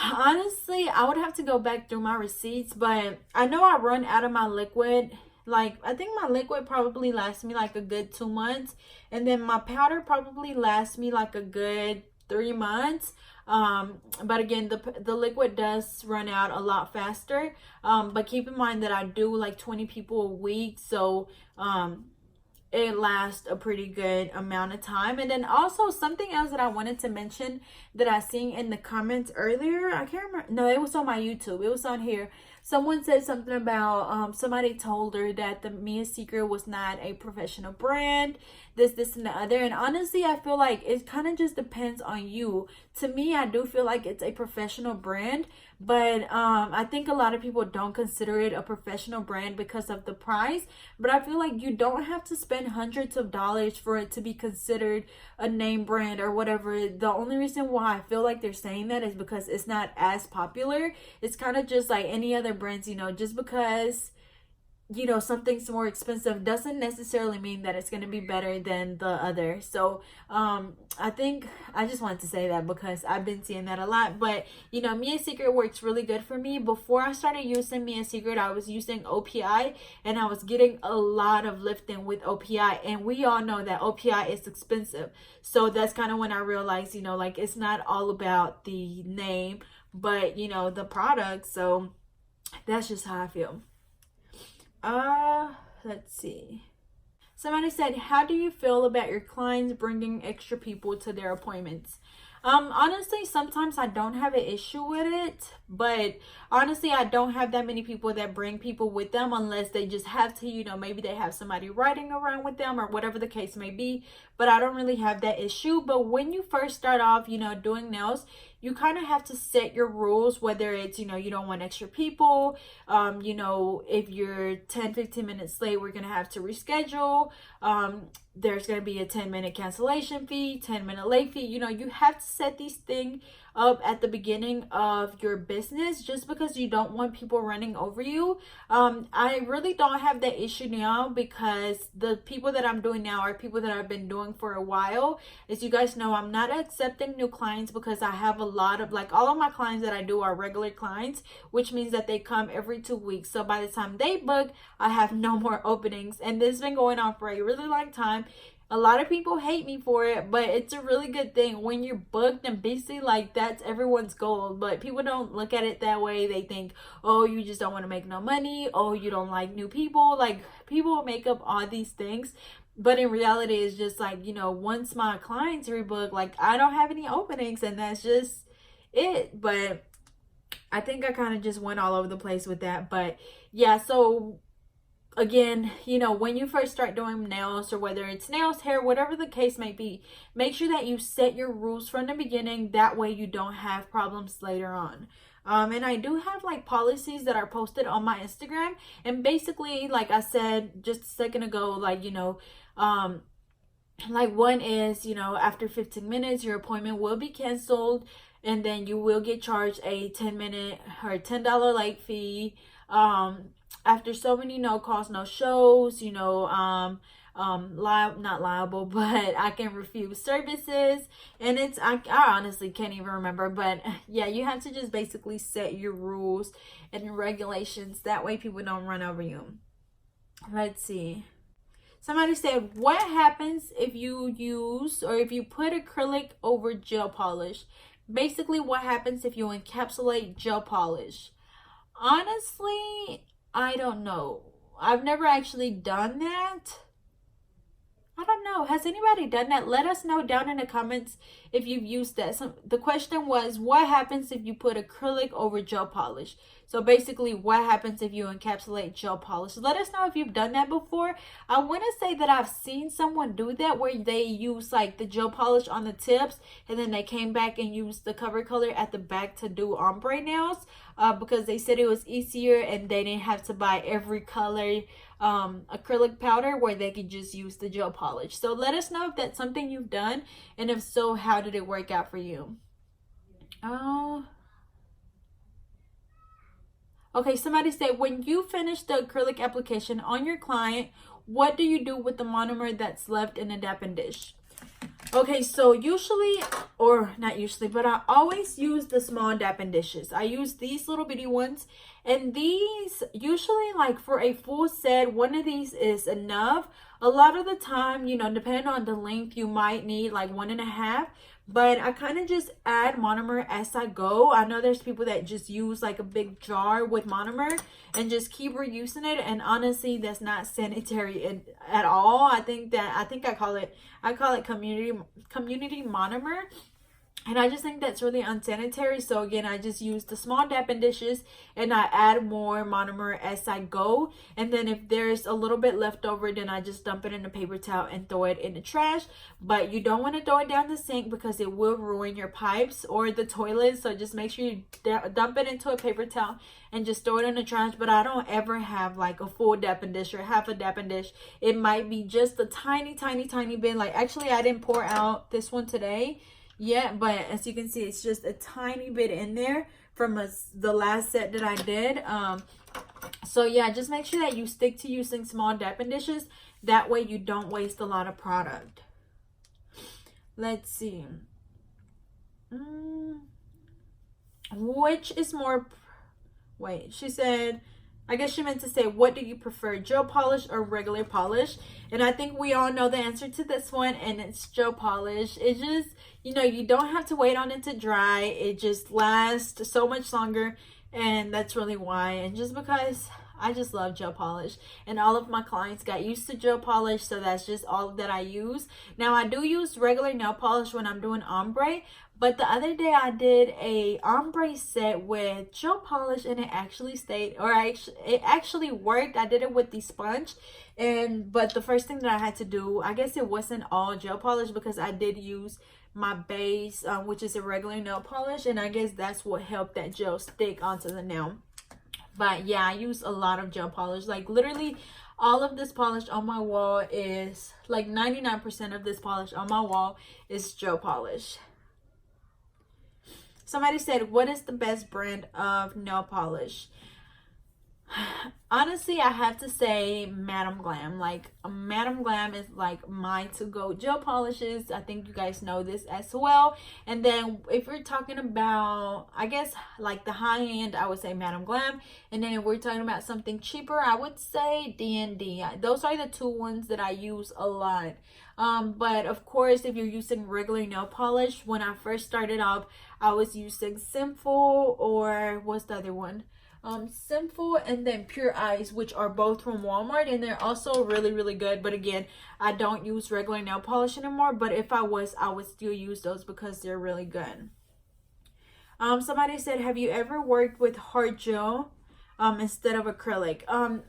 Honestly, I would have to go back through my receipts, but I know I run out of my liquid. Like, I think my liquid probably lasts me like a good 2 months, and then my powder probably lasts me like a good 3 months. But again, the liquid does run out a lot faster. But keep in mind that I do like 20 people a week, so it lasts a pretty good amount of time. And then also something else that I wanted to mention that I seen in the comments earlier, I can't remember, no, it was on my YouTube, it was on here. Someone said something about somebody told her that the Mia Secret was not a professional brand, this and the other. And honestly, I feel like it kind of just depends on you. To me, I do feel like it's a professional brand, but I think a lot of people don't consider it a professional brand because of the price. But I feel like you don't have to spend hundreds of dollars for it to be considered a name brand or whatever. The only reason why I feel like they're saying that is because it's not as popular. It's kind of just like any other brands, just because something's more expensive doesn't necessarily mean that it's going to be better than the other. So I think I just wanted to say that because I've been seeing that a lot. But Mia Secret works really good for me. Before I started using Mia Secret, I was using OPI, and I was getting a lot of lifting with OPI, and we all know that OPI is expensive. So that's kind of when I realized like it's not all about the name, but the product. So that's just how I feel. Let's see. Somebody said, how do you feel about your clients bringing extra people to their appointments? Honestly, sometimes I don't have an issue with it, but honestly, I don't have that many people that bring people with them unless they just have to, you know, maybe they have somebody riding around with them or whatever the case may be, but I don't really have that issue. But when you first start off, you know, doing nails, you kind of have to set your rules, whether it's, you know, you don't want extra people, you know, if you're 10-15 minutes late, we're going to have to reschedule. There's going to be a 10-minute cancellation fee, 10-minute late fee. You know, you have to set these things up at the beginning of your business just because you don't want people running over you. I really don't have that issue now because the people that I'm doing now are people that I've been doing for a while. As you guys know, I'm not accepting new clients because I have a lot of, like, all of my clients that I do are regular clients, which means that they come every 2 weeks. So by the time they book, I have no more openings, and this has been going on for a really long time. A lot of people hate me for it, but it's a really good thing when you're booked and busy. Like, that's everyone's goal, but people don't look at it that way. They think, oh, you just don't want to make no money. Oh, you don't like new people. Like, people make up all these things, but in reality, it's just like, you know, once my clients rebook, like, I don't have any openings, and that's just it. But I think I kind of just went all over the place with that. But yeah, so again, you know, when you first start doing nails, or whether it's nails, hair, whatever the case may be, make sure that you set your rules from the beginning. That way you don't have problems later on. And I do have like policies that are posted on my Instagram, and basically, like I said just a second ago, like, you know, like one is, you know, after 15 minutes your appointment will be canceled, and then you will get charged a 10-minute or $10 late fee. After so many no calls, no shows, you know, not liable, but I can refuse services. And it's, I honestly can't even remember, but yeah, you have to just basically set your rules and regulations. That way people don't run over you. Let's see. Somebody said, what happens if you use, or if you put acrylic over gel polish? Basically, what happens if you encapsulate gel polish? Honestly, I don't know. I've never actually done that. I don't know. Has anybody done that? Let us know down in the comments if you've used that. So the question was, what happens if you put acrylic over gel polish? So basically, what happens if you encapsulate gel polish? Let us know if you've done that before. I want to say that I've seen someone do that, where they use like the gel polish on the tips, and then they came back and used the cover color at the back to do ombre nails, because they said it was easier and they didn't have to buy every color acrylic powder, where they could just use the gel polish. So let us know if that's something you've done, and if so, how did it work out for you? Okay, somebody said, when you finish the acrylic application on your client, what do you do with the monomer that's left in the dapping dish? Okay, so usually, or not usually, but I always use the small dapping dishes. I use these little bitty ones, and these usually, like, for a full set, one of these is enough. A lot of the time, you know, depending on the length, you might need like 1.5, but I kind of just add monomer as I go. I know there's people that just use like a big jar with monomer and just keep reusing it, and honestly, that's not sanitary at all. I think I call it community monomer, and I just think that's really unsanitary. So again, I just use the small dapping dishes, and I add more monomer as I go. And then if there's a little bit left over, then I just dump it in a paper towel and throw it in the trash. But you don't want to throw it down the sink because it will ruin your pipes or the toilet. So just make sure you dump it into a paper towel and just throw it in the trash. But I don't ever have like a full dapping dish or half a dapping dish. It might be just a tiny bit. Like, actually, I didn't pour out this one today yet, but as you can see, it's just a tiny bit in there from the last set that I did. So yeah, just make sure that you stick to using small dapping dishes. That way you don't waste a lot of product. Let's see. Which is more, wait, she said, I guess she meant to say, what do you prefer, gel polish or regular polish? And I think we all know the answer to this one, and it's gel polish. It just, you know, you don't have to wait on it to dry. It just lasts so much longer, and that's really why. And just because I just love gel polish, and all of my clients got used to gel polish, so that's just all that I use. Now I do use regular nail polish when I'm doing ombre, but the other day I did a ombre set with gel polish, and it actually stayed, or it actually worked. I did it with the sponge, but the first thing that I had to do, I guess it wasn't all gel polish, because I did use my base, which is a regular nail polish, and I guess that's what helped that gel stick onto the nail. But yeah, I use a lot of gel polish. Like literally all of this polish on my wall is like 99% of this polish on my wall is gel polish. Somebody said, what is the best brand of nail polish? Honestly, I have to say Madam Glam. Like Madam Glam is like my to-go gel polishes. I think you guys know this as well. And then if we're talking about, I guess like the high end, I would say Madam Glam. And then if we're talking about something cheaper, I would say D&D. Those are the two ones that I use a lot. But of course, if you're using regular nail polish, when I first started off, I was using Sinful, or what's the other one? Sinful, and then Pure Ice, which are both from Walmart, and they're also really good. But again, I don't use regular nail polish anymore, but if I would still use those because they're really good. Somebody said, have you ever worked with hard gel instead of acrylic?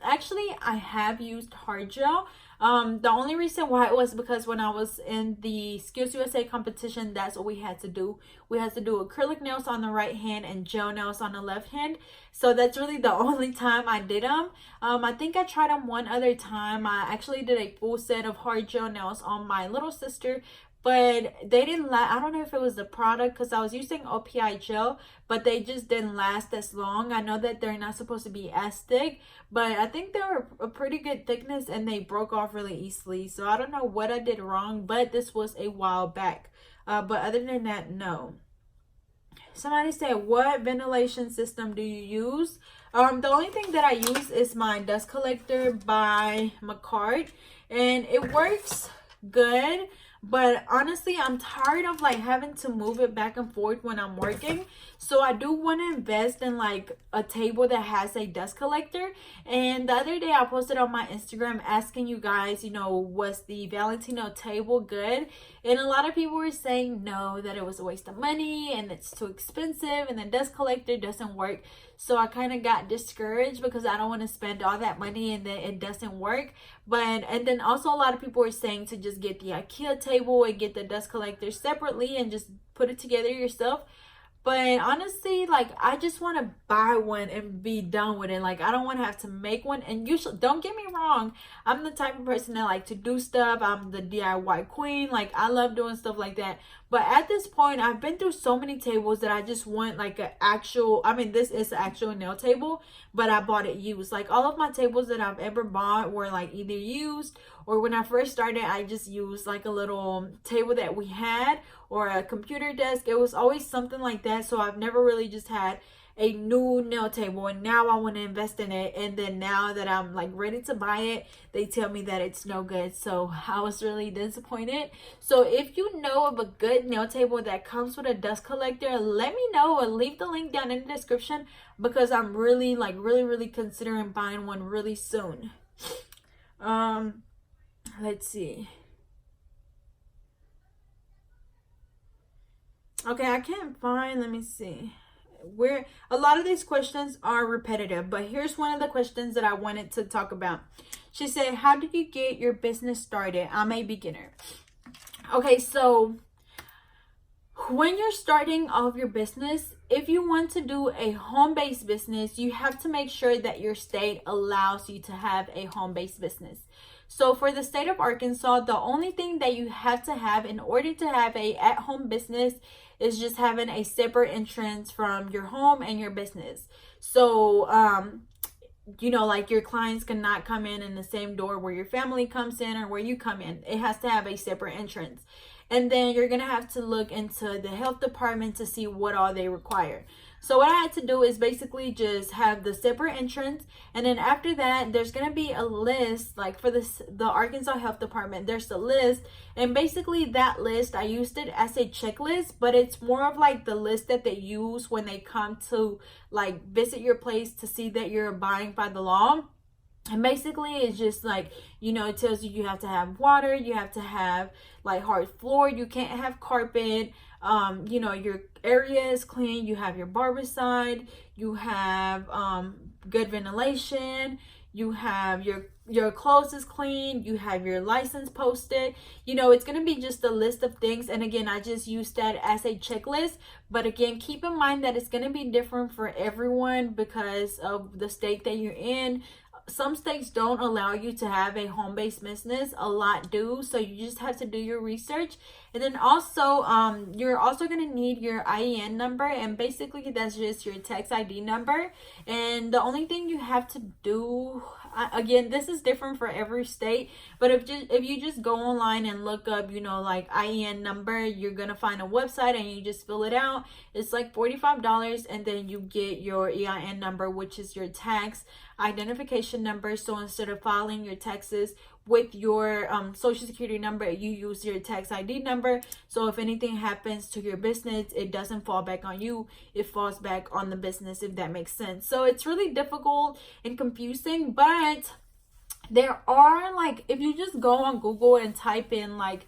Actually, I have used hard gel. The only reason why it was because when I was in the Skills USA competition, that's what we had to do. We had to do acrylic nails on the right hand and gel nails on the left hand. So that's really the only time I did them. I think I tried them one other time. I actually did a full set of hard gel nails on my little sister, but they didn't last. I don't know if it was the product, because I was using OPI gel, but they just didn't last as long. I know that they're not supposed to be as thick, but I think they were a pretty good thickness, and they broke off really easily. So I don't know what I did wrong, but this was a while back. But other than that, no. Somebody said, what ventilation system do you use? The only thing that I use is my dust collector by Macard, and it works good. But honestly, I'm tired of like having to move it back and forth when I'm working. So I do want to invest in like a table that has a dust collector. And the other day I posted on my Instagram asking you guys, you know, was the Valentino table good? And a lot of people were saying no, that it was a waste of money and it's too expensive and the dust collector doesn't work. So I kind of got discouraged because I don't want to spend all that money and then it doesn't work. And then also a lot of people were saying to just get the IKEA table and get the dust collector separately and just put it together yourself. But honestly, like, I just want to buy one and be done with it. Like, I don't want to have to make one. And usually, don't get me wrong, I'm the type of person that like to do stuff. I'm the DIY queen. Like, I love doing stuff like that. But at this point, I've been through so many tables that I just want like an actual, I mean, this is an actual nail table, but I bought it used. Like, all of my tables that I've ever bought were like either used, or when I first started, I just used like a little table that we had, or a computer desk. It was always something like that. So I've never really just had a new nail table, and now I want to invest in it. And then now that I'm like ready to buy it, they tell me that it's no good. So I was really disappointed. So if you know of a good nail table that comes with a dust collector, let me know, or leave the link down in the description, because I'm really really considering buying one really soon. Let's see. Okay, I can't find, let me see. Where a lot of these questions are repetitive, but here's one of the questions that I wanted to talk about. She said, how do you get your business started? I'm a beginner. Okay, so when you're starting off your business, if you want to do a home-based business, you have to make sure that your state allows you to have a home-based business. So for the state of Arkansas, the only thing that you have to have in order to have a at-home business is just having a separate entrance from your home and your business. So, you know, like your clients cannot come in the same door where your family comes in or where you come in. It has to have a separate entrance. And then you're going to have to look into the health department to see what all they require. So what I had to do is basically just have the separate entrance, and then after that there's gonna be a list, like for the Arkansas Health Department, there's a list, and basically that list I used it as a checklist, but it's more of like the list that they use when they come to like visit your place to see that you're abiding by the law. And basically it's just like, you know, it tells you you have to have water, you have to have like hard floor, you can't have carpet, you know, your area is clean, you have your barbicide, you have good ventilation, you have your clothes is clean, you have your license posted. You know, it's going to be just a list of things, and again I just used that as a checklist. But again, keep in mind that it's going to be different for everyone because of the state that you're in. Some states don't allow you to have a home-based business, a lot do, so you just have to do your research. And then also you're also going to need your IEN number, and basically that's just your tax ID number. And the only thing you have to do, again, this is different for every state, but if you just go online and look up, you know, like IEN number, you're going to find a website and you just fill it out. It's like $45, and then you get your EIN number, which is your tax identification number. So instead of filing your taxes with your social security number, you use your tax ID number. So if anything happens to your business, it doesn't fall back on you, it falls back on the business, if that makes sense. So it's really difficult and confusing, but there are, like, if you just go on Google and type in like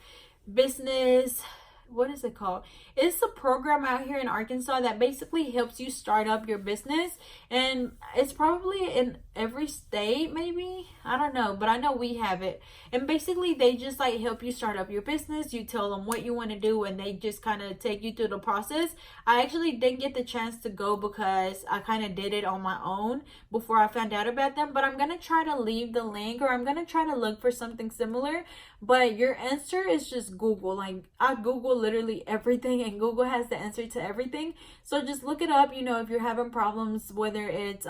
business, what is it called? It's a program out here in Arkansas that basically helps you start up your business, and it's probably in every state, maybe, I don't know, but I know we have it. And basically they just like help you start up your business. You tell them what you want to do and they just kind of take you through the process. I actually didn't get the chance to go because I kind of did it on my own before I found out about them, but I'm gonna try to leave the link, or I'm gonna try to look for something similar. But your answer is just Google. Like, I Google literally everything, and Google has the answer to everything. So just look it up, you know, if you're having problems, whether it's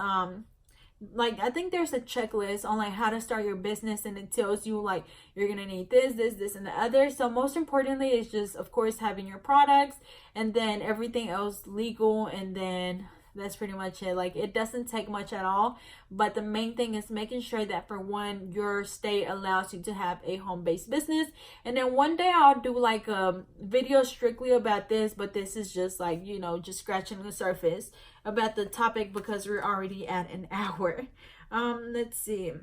like, I think there's a checklist on like how to start your business, and it tells you like you're gonna need this and the other. So most importantly is just, of course, having your products, and then everything else legal, and then that's pretty much it. Like, it doesn't take much at all, but the main thing is making sure that, for one, your state allows you to have a home-based business. And then one day I'll do like a video strictly about this, but this is just like, you know, just scratching the surface about the topic because we're already at an hour. Let's see.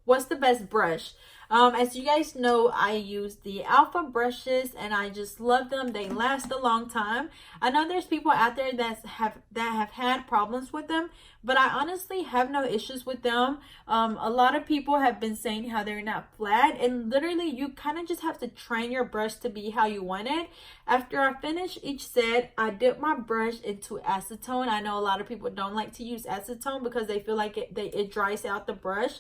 What's the best brush? As you guys know, I use the Alpha brushes, and I just love them. They last a long time. I know there's people out there that have had problems with them, but I honestly have no issues with them. A lot of people have been saying how they're not flat, and literally you kind of just have to train your brush to be how you want it. After I finish each set, I dip my brush into acetone. I know a lot of people don't like to use acetone because they feel like it dries out the brush.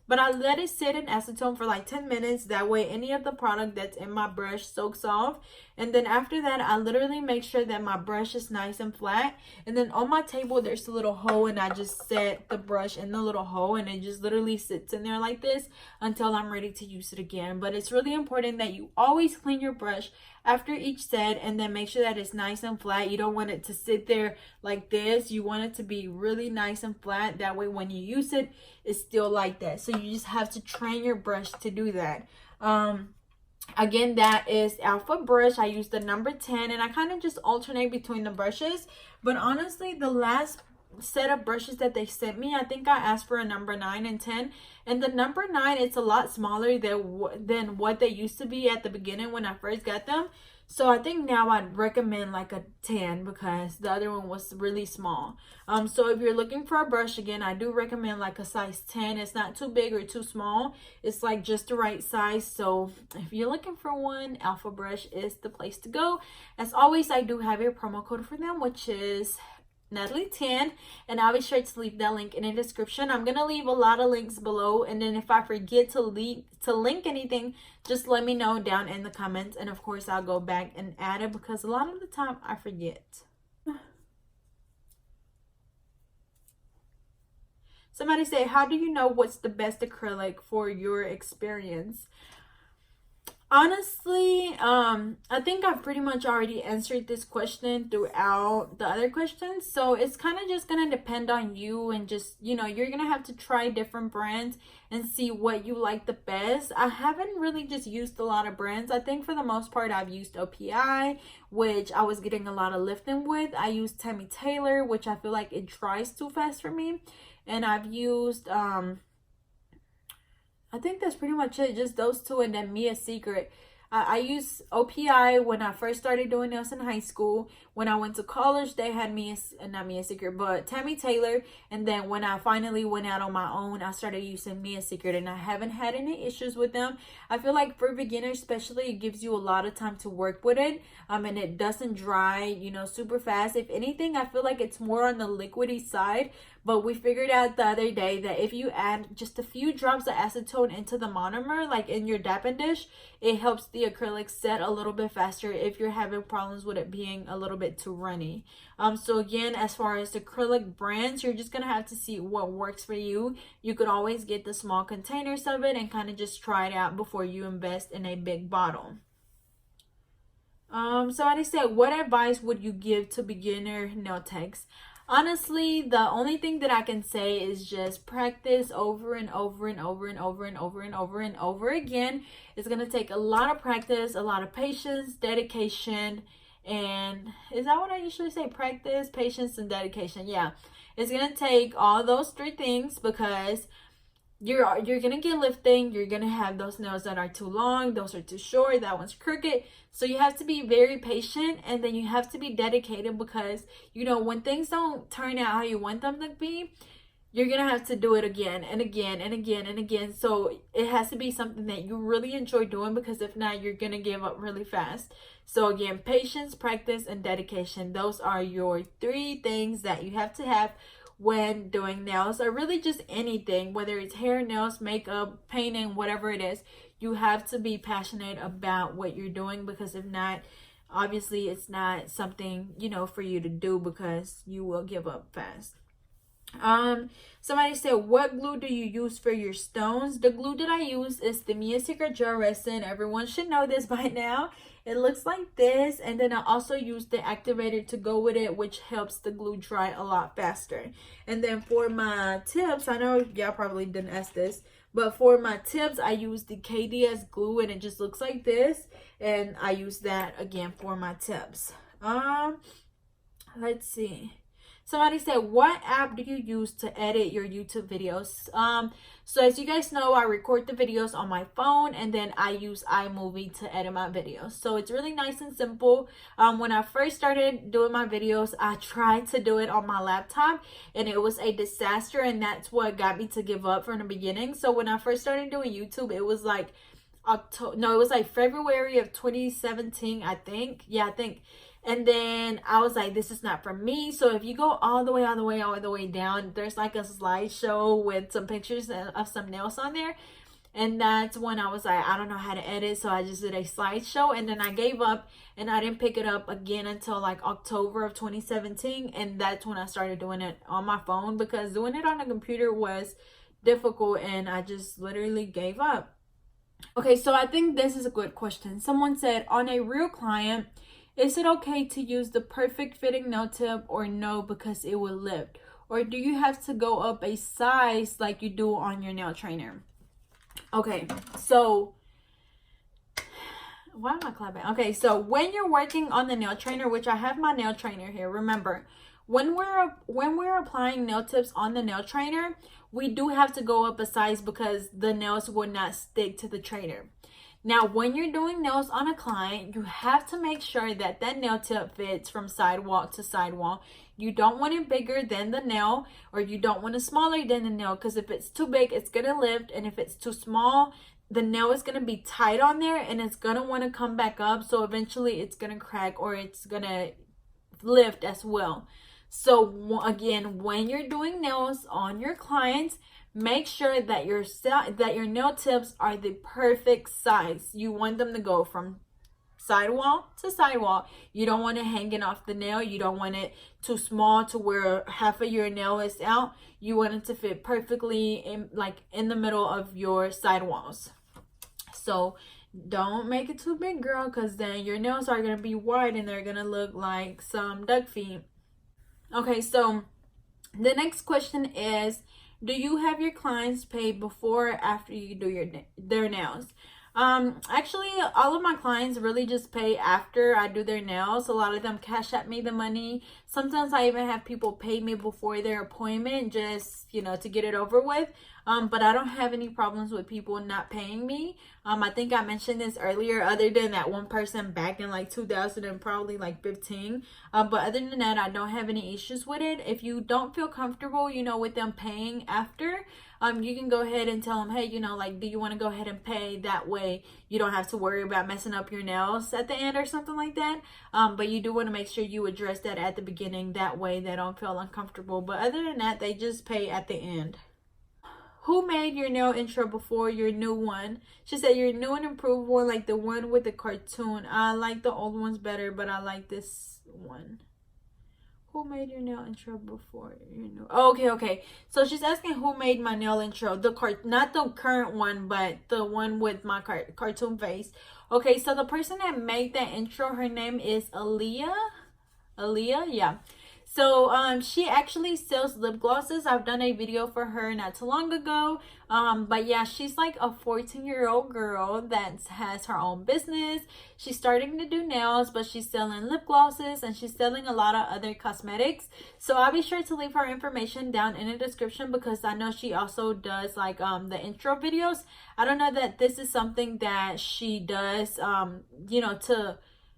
But I let it sit in acetone for like 10 minutes. That way any of the product that's in my brush soaks off. And then after that, I literally make sure that my brush is nice and flat. And then on my table, there's a little hole, and I just set the brush in the little hole, and it just literally sits in there like this until I'm ready to use it again. But it's really important that you always clean your brush after each set, and then make sure that it's nice and flat. You don't want it to sit there like this. You want it to be really nice and flat. That way when you use it, it's still like that. So you just have to train your brush to do that. Again, that is Alpha brush. I use the number 10, and I kind of just alternate between the brushes. But honestly, the last set of brushes that they sent me, I think I asked for a number 9 and 10, and the number 9, it's a lot smaller than what they used to be at the beginning when I first got them. So I think now I'd recommend like a 10 because the other one was really small. So if you're looking for a brush, again, I do recommend like a size 10. It's not too big or too small. It's like just the right size. So if you're looking for one, Alpha brush is the place to go. As always, I do have a promo code for them, which is Natalie10, and I'll be sure to leave that link in the description. I'm gonna leave a lot of links below, and then if I forget to link anything, just let me know down in the comments, and of course I'll go back and add it because a lot of the time I forget. Somebody say, how do you know what's the best acrylic for your experience? Honestly, I think I've pretty much already answered this question throughout the other questions. So it's kind of just gonna depend on you, and just, you know, you're gonna have to try different brands and see what you like the best. I haven't really just used a lot of brands. I think for the most part I've used OPI, which I was getting a lot of lifting with. I used Tammy Taylor, which I feel like it dries too fast for me. And I've used I think that's pretty much it. Just those two, and then Mia Secret. I used OPI when I first started doing nails in high school. When I went to college, they had not Mia Secret, but Tammy Taylor. And then when I finally went out on my own, I started using Mia Secret, and I haven't had any issues with them. I feel like for beginners especially, it gives you a lot of time to work with it. And it doesn't dry, you know, super fast. If anything, I feel like it's more on the liquidy side. But we figured out the other day that if you add just a few drops of acetone into the monomer, like in your dapping dish, it helps the acrylic set a little bit faster if you're having problems with it being a little bit too runny. So again, as far as acrylic brands, you're just gonna have to see what works for you. You could always get the small containers of it and kind of just try it out before you invest in a big bottle. Somebody said, what advice would you give to beginner nail techs? Honestly, the only thing that I can say is just practice over and over and over and over and over and over and over again. It's going to take a lot of practice, a lot of patience, dedication, and is that what I usually say? Practice, patience, and dedication. Yeah, it's going to take all those three things, because you're gonna get lifting. You're gonna have those nails that are too long, those are too short, that one's crooked. So you have to be very patient, and then you have to be dedicated, because you know, when things don't turn out how you want them to be, you're gonna have to do it again and again and again and again. So it has to be something that you really enjoy doing, because if not, you're gonna give up really fast. So again, patience, practice, and dedication. Those are your three things that you have to have when doing nails, or really just anything, whether it's hair, nails, makeup, painting, whatever it is. You have to be passionate about what you're doing, because if not, obviously it's not something, you know, for you to do, because you will give up fast. Somebody said, what glue do you use for your stones? The glue that I use is the Mia Secret gel resin. Everyone should know this by now. It looks like this, and then I also use the activator to go with it, which helps the glue dry a lot faster. And then for my tips, I know y'all probably didn't ask this, but for my tips, I use the KDS glue, and it just looks like this, and I use that again for my tips. Let's see. Somebody said, what app do you use to edit your YouTube videos? So as you guys know, I record the videos on my phone, and then I use iMovie to edit my videos. So it's really nice and simple. When I first started doing my videos, I tried to do it on my laptop, and it was a disaster, and that's what got me to give up from the beginning. So when I first started doing YouTube, it was like it was like February of 2017, I think. Yeah, I think. And then I was like, this is not for me. So if you go all the way down, there's like a slideshow with some pictures of some nails on there. And that's when I was like, I don't know how to edit. So I just did a slideshow, and then I gave up, and I didn't pick it up again until like October of 2017. And that's when I started doing it on my phone, because doing it on a computer was difficult, and I just literally gave up. Okay, so I think this is a good question. Someone said, on a real client, is it okay to use the perfect fitting nail tip, or no, because it will lift? Or do you have to go up a size like you do on your nail trainer? Okay, so why am I clapping? Okay, so when you're working on the nail trainer, which I have my nail trainer here, remember, when we're applying nail tips on the nail trainer, we do have to go up a size, because the nails will not stick to the trainer. Now, when you're doing nails on a client, you have to make sure that that nail tip fits from sidewall to sidewall. You don't want it bigger than the nail, or you don't want it smaller than the nail, because if it's too big, it's going to lift. And if it's too small, the nail is going to be tight on there, and it's going to want to come back up. So eventually it's going to crack, or it's going to lift as well. So again, when you're doing nails on your clients, make sure that your nail tips are the perfect size. You want them to go from sidewall to sidewall. You don't want it hanging off the nail. You don't want it too small to where half of your nail is out. You want it to fit perfectly in the middle of your sidewalls. So Don't make it too big, girl, because then your nails are going to be wide and they're going to look like some duck feet. Okay, so the next question is, do you have your clients pay before or after you do their nails? Actually, all of my clients really just pay after I do their nails. A lot of them cash at me the money. Sometimes I even have people pay me before their appointment, just, you know, to get it over with. But I don't have any problems with people not paying me. I think I mentioned this earlier, other than that one person back in like 2000 and probably like 15. But other than that, I don't have any issues with it. If you don't feel comfortable, you know, with them paying after, you can go ahead and tell them, hey, you know, like, do you want to go ahead and pay? That way you don't have to worry about messing up your nails at the end or something like that. But you do want to make sure you address that at the beginning. That way they don't feel uncomfortable. But other than that, they just pay at the end. Who made your nail intro before your new one? She said your new and improved one, like the one with the cartoon. I like the old ones better, but I like this one. Who made your nail intro before your new? Oh, okay. So she's asking who made my nail intro. Not the current one, but the one with my cartoon face. Okay, so the person that made that intro, her name is Aaliyah, yeah. So she actually sells lip glosses. I've done a video for her not too long ago. But yeah, she's like a 14-year-old girl that has her own business. She's starting to do nails, but she's selling lip glosses and she's selling a lot of other cosmetics. So I'll be sure to leave her information down in the description, because I know she also does like the intro videos. I don't know that this is something that she does you know,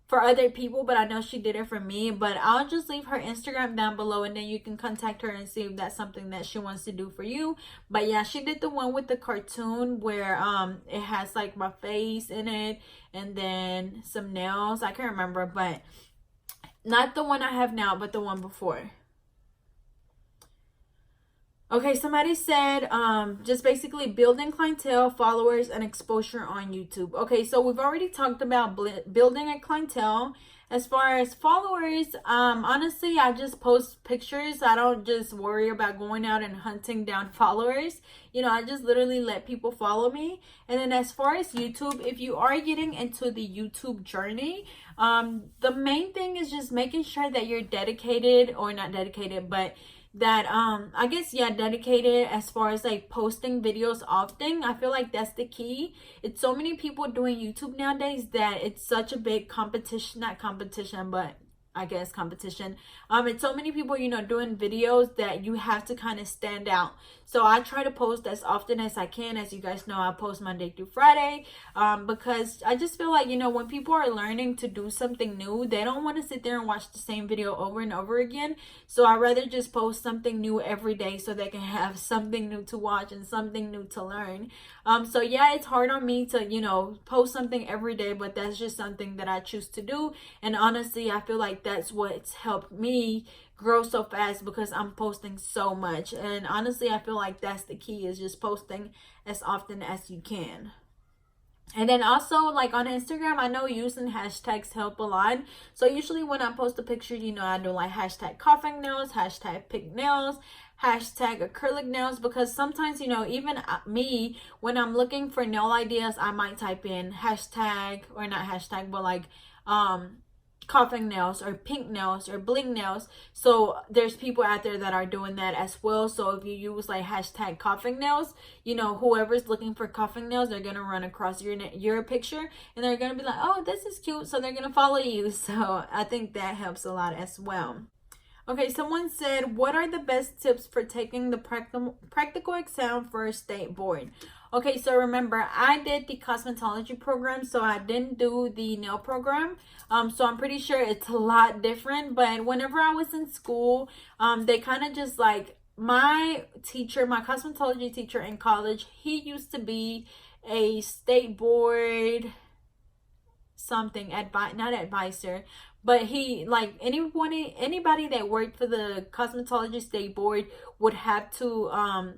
for other people, but I know she did it for me. But I'll just leave her Instagram down below, and then you can contact her and see if that's something that she wants to do for you. But yeah, she did the one with the cartoon where it has like my face in it and then some nails. I can't remember, but not the one I have now, but the one before. Okay, somebody said just basically building clientele, followers, and exposure on YouTube. Okay, so we've already talked about building a clientele. As far as followers, honestly, I just post pictures. I don't just worry about going out and hunting down followers. You know, I just literally let people follow me. And then as far as YouTube, if you are getting into the YouTube journey, the main thing is just making sure that you're dedicated, or not dedicated, but that I guess, yeah, dedicated as far as like posting videos often. I feel like that's the key. It's so many people doing YouTube nowadays that it's such a big competition, not competition, but I guess competition. It's so many people, you know, doing videos that you have to kind of stand out. So I try to post as often as I can. As you guys know, I post Monday through Friday, because I just feel like, you know, when people are learning to do something new, they don't want to sit there and watch the same video over and over again. So I rather just post something new every day so they can have something new to watch and something new to learn. So yeah, it's hard on me to, you know, post something every day, but that's just something that I choose to do. And honestly, I feel like that's what's helped me grow so fast, because I'm posting so much. And honestly, I feel like that's the key, is just posting as often as you can. And then also, like on Instagram, I know using hashtags help a lot. So usually when I post a picture, you know, I do like hashtag coughing nails, hashtag pink nails, hashtag acrylic nails, because sometimes, you know, even me, when I'm looking for nail ideas, I might type in hashtag, or not hashtag, but like coughing nails or pink nails or bling nails. So there's people out there that are doing that as well. So if you use like hashtag coughing nails, you know, whoever's looking for coughing nails, they're gonna run across your picture and they're gonna be like, oh, this is cute, so they're gonna follow you. So I think that helps a lot as well. Okay, someone said, what are the best tips for taking the practical exam for a state board? Okay, so remember, I did the cosmetology program, so I didn't do the nail program. So I'm pretty sure it's a lot different. But whenever I was in school, they kind of just like, my teacher, my cosmetology teacher in college, he used to be a state board something, not advisor, but he, like, anybody that worked for the cosmetology state board would have to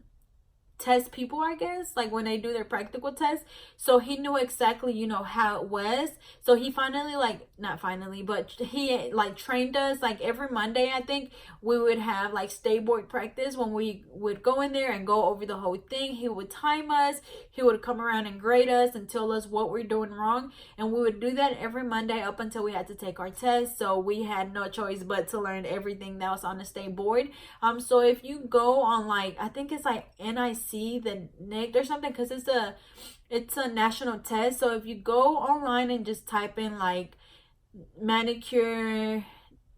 test people, I guess, like when they do their practical test. So he knew exactly, you know, how it was. So he finally, like, not finally, but he like trained us. Like every Monday, I think we would have like stay board practice when we would go in there and go over the whole thing. He would time us, he would come around and grade us and tell us what we're doing wrong, and we would do that every Monday up until we had to take our test. So we had no choice but to learn everything that was on the stay board. So if you go on, like, I think it's like NIC, the NIC or something, because it's a national test. So if you go online and just type in like manicure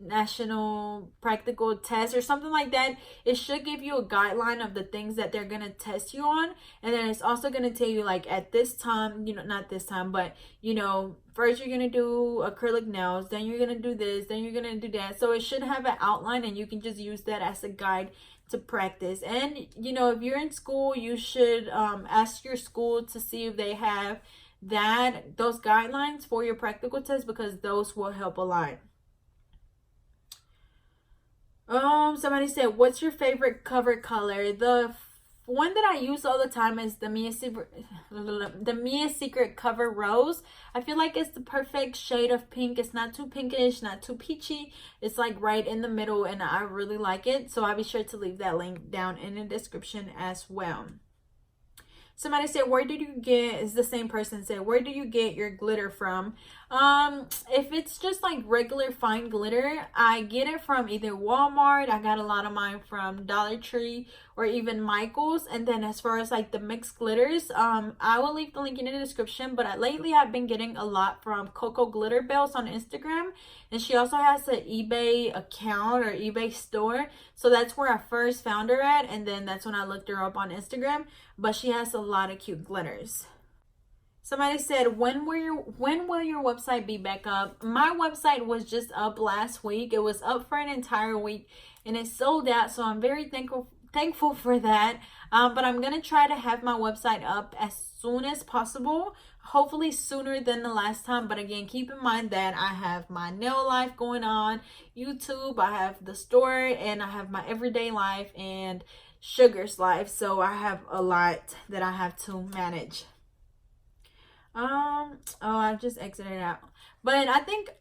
national practical test or something like that, it should give you a guideline of the things that they're gonna test you on. And then it's also gonna tell you, like, at this time, you know, not this time, but you know, first you're gonna do acrylic nails, then you're gonna do this, then you're gonna do that. So it should have an outline, and you can just use that as a guide to practice. And you know, if you're in school, you should ask your school to see if they have those guidelines for your practical test, because those will help a lot. Somebody said, what's your favorite cover color? The one that I use all the time is the Mia Secret Cover Rose. I feel like it's the perfect shade of pink. It's not too pinkish, not too peachy. It's like right in the middle, and I really like it. So I'll be sure to leave that link down in the description as well. Somebody said, where did you get, it's the same person said, where do you get your glitter from? If it's just like regular fine glitter, I get it from either Walmart. I got a lot of mine from Dollar Tree or even Michael's. And then as far as like the mixed glitters, I will leave the link in the description. But lately I've been getting a lot from Coco Glitter Bells on Instagram. And she also has an eBay account or eBay store. So that's where I first found her at. And then that's when I looked her up on Instagram. But she has a lot of cute glitters. Somebody said, when will your website be back up? My website was just up last week. It was up for an entire week and it sold out. So I'm very thankful for that. But I'm going to try to have my website up as soon as possible. Hopefully sooner than the last time. But again, keep in mind that I have my nail life going on, YouTube, I have the store, and I have my everyday life and Sugar's life. So I have a lot that I have to manage. I just exited out. But I think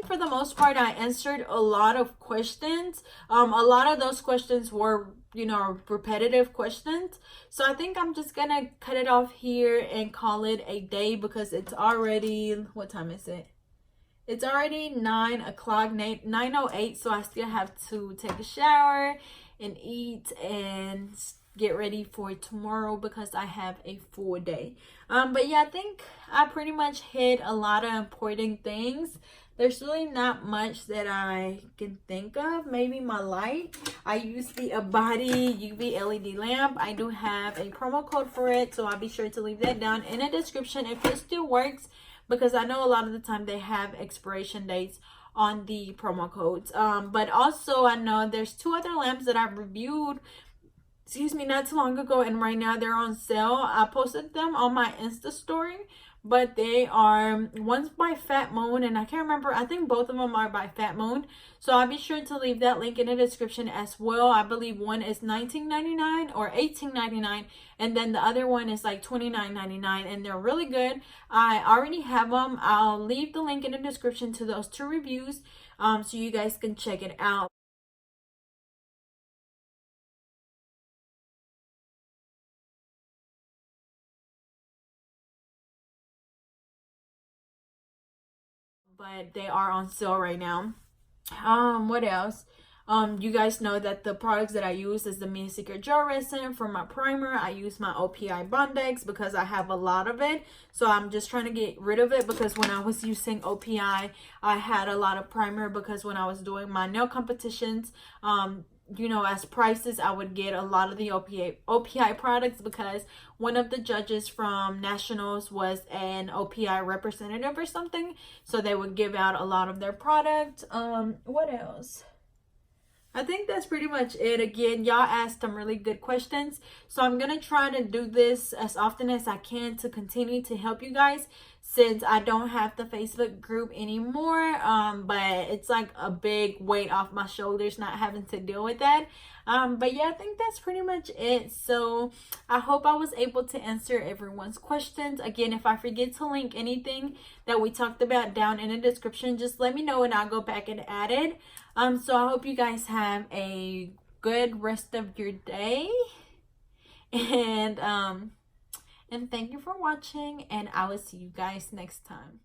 for the most part I answered a lot of questions. A lot of those questions were, you know, repetitive questions. So I think I'm just gonna cut it off here and call it a day, because it's already, what time is it? It's already 9 o'clock, 9:08. So I still have to take a shower and eat and get ready for tomorrow, because I have a full day. But yeah, I think I pretty much hit a lot of important things. There's really not much that I can think of. Maybe my light. I use the Abadi UV LED lamp. I do have a promo code for it, so I'll be sure to leave that down in the description if it still works, because I know a lot of the time they have expiration dates on the promo codes. But also I know there's 2 other lamps that I've reviewed, not too long ago, and right now they're on sale. I posted them on my Insta story, but they are, one's by Fat Moon, and I can't remember, I think both of them are by Fat Moon. So I'll be sure to leave that link in the description as well. I believe one is $19.99 or $18.99, and then the other one is like $29.99, and they're really good. I already have them. I'll leave the link in the description to those 2 reviews, so you guys can check it out. But they are on sale right now. What else? You guys know that the products that I use is the Mia Secret Gel Resin. For my primer, I use my OPI Bondex because I have a lot of it. So I'm just trying to get rid of it, because when I was using OPI, I had a lot of primer, because when I was doing my nail competitions, you know, as prizes, I would get a lot of the OPI products, because one of the judges from nationals was an OPI representative or something, so they would give out a lot of their product. What else? I think that's pretty much it. Again, y'all asked some really good questions, so I'm gonna try to do this as often as I can to continue to help you guys. since I don't have the Facebook group anymore. But it's like a big weight off my shoulders not having to deal with that. But yeah, I think that's pretty much it. So I hope I was able to answer everyone's questions. Again, if I forget to link anything that we talked about down in the description, just let me know and I'll go back and add it. So I hope you guys have a good rest of your day. And thank you for watching, and I will see you guys next time.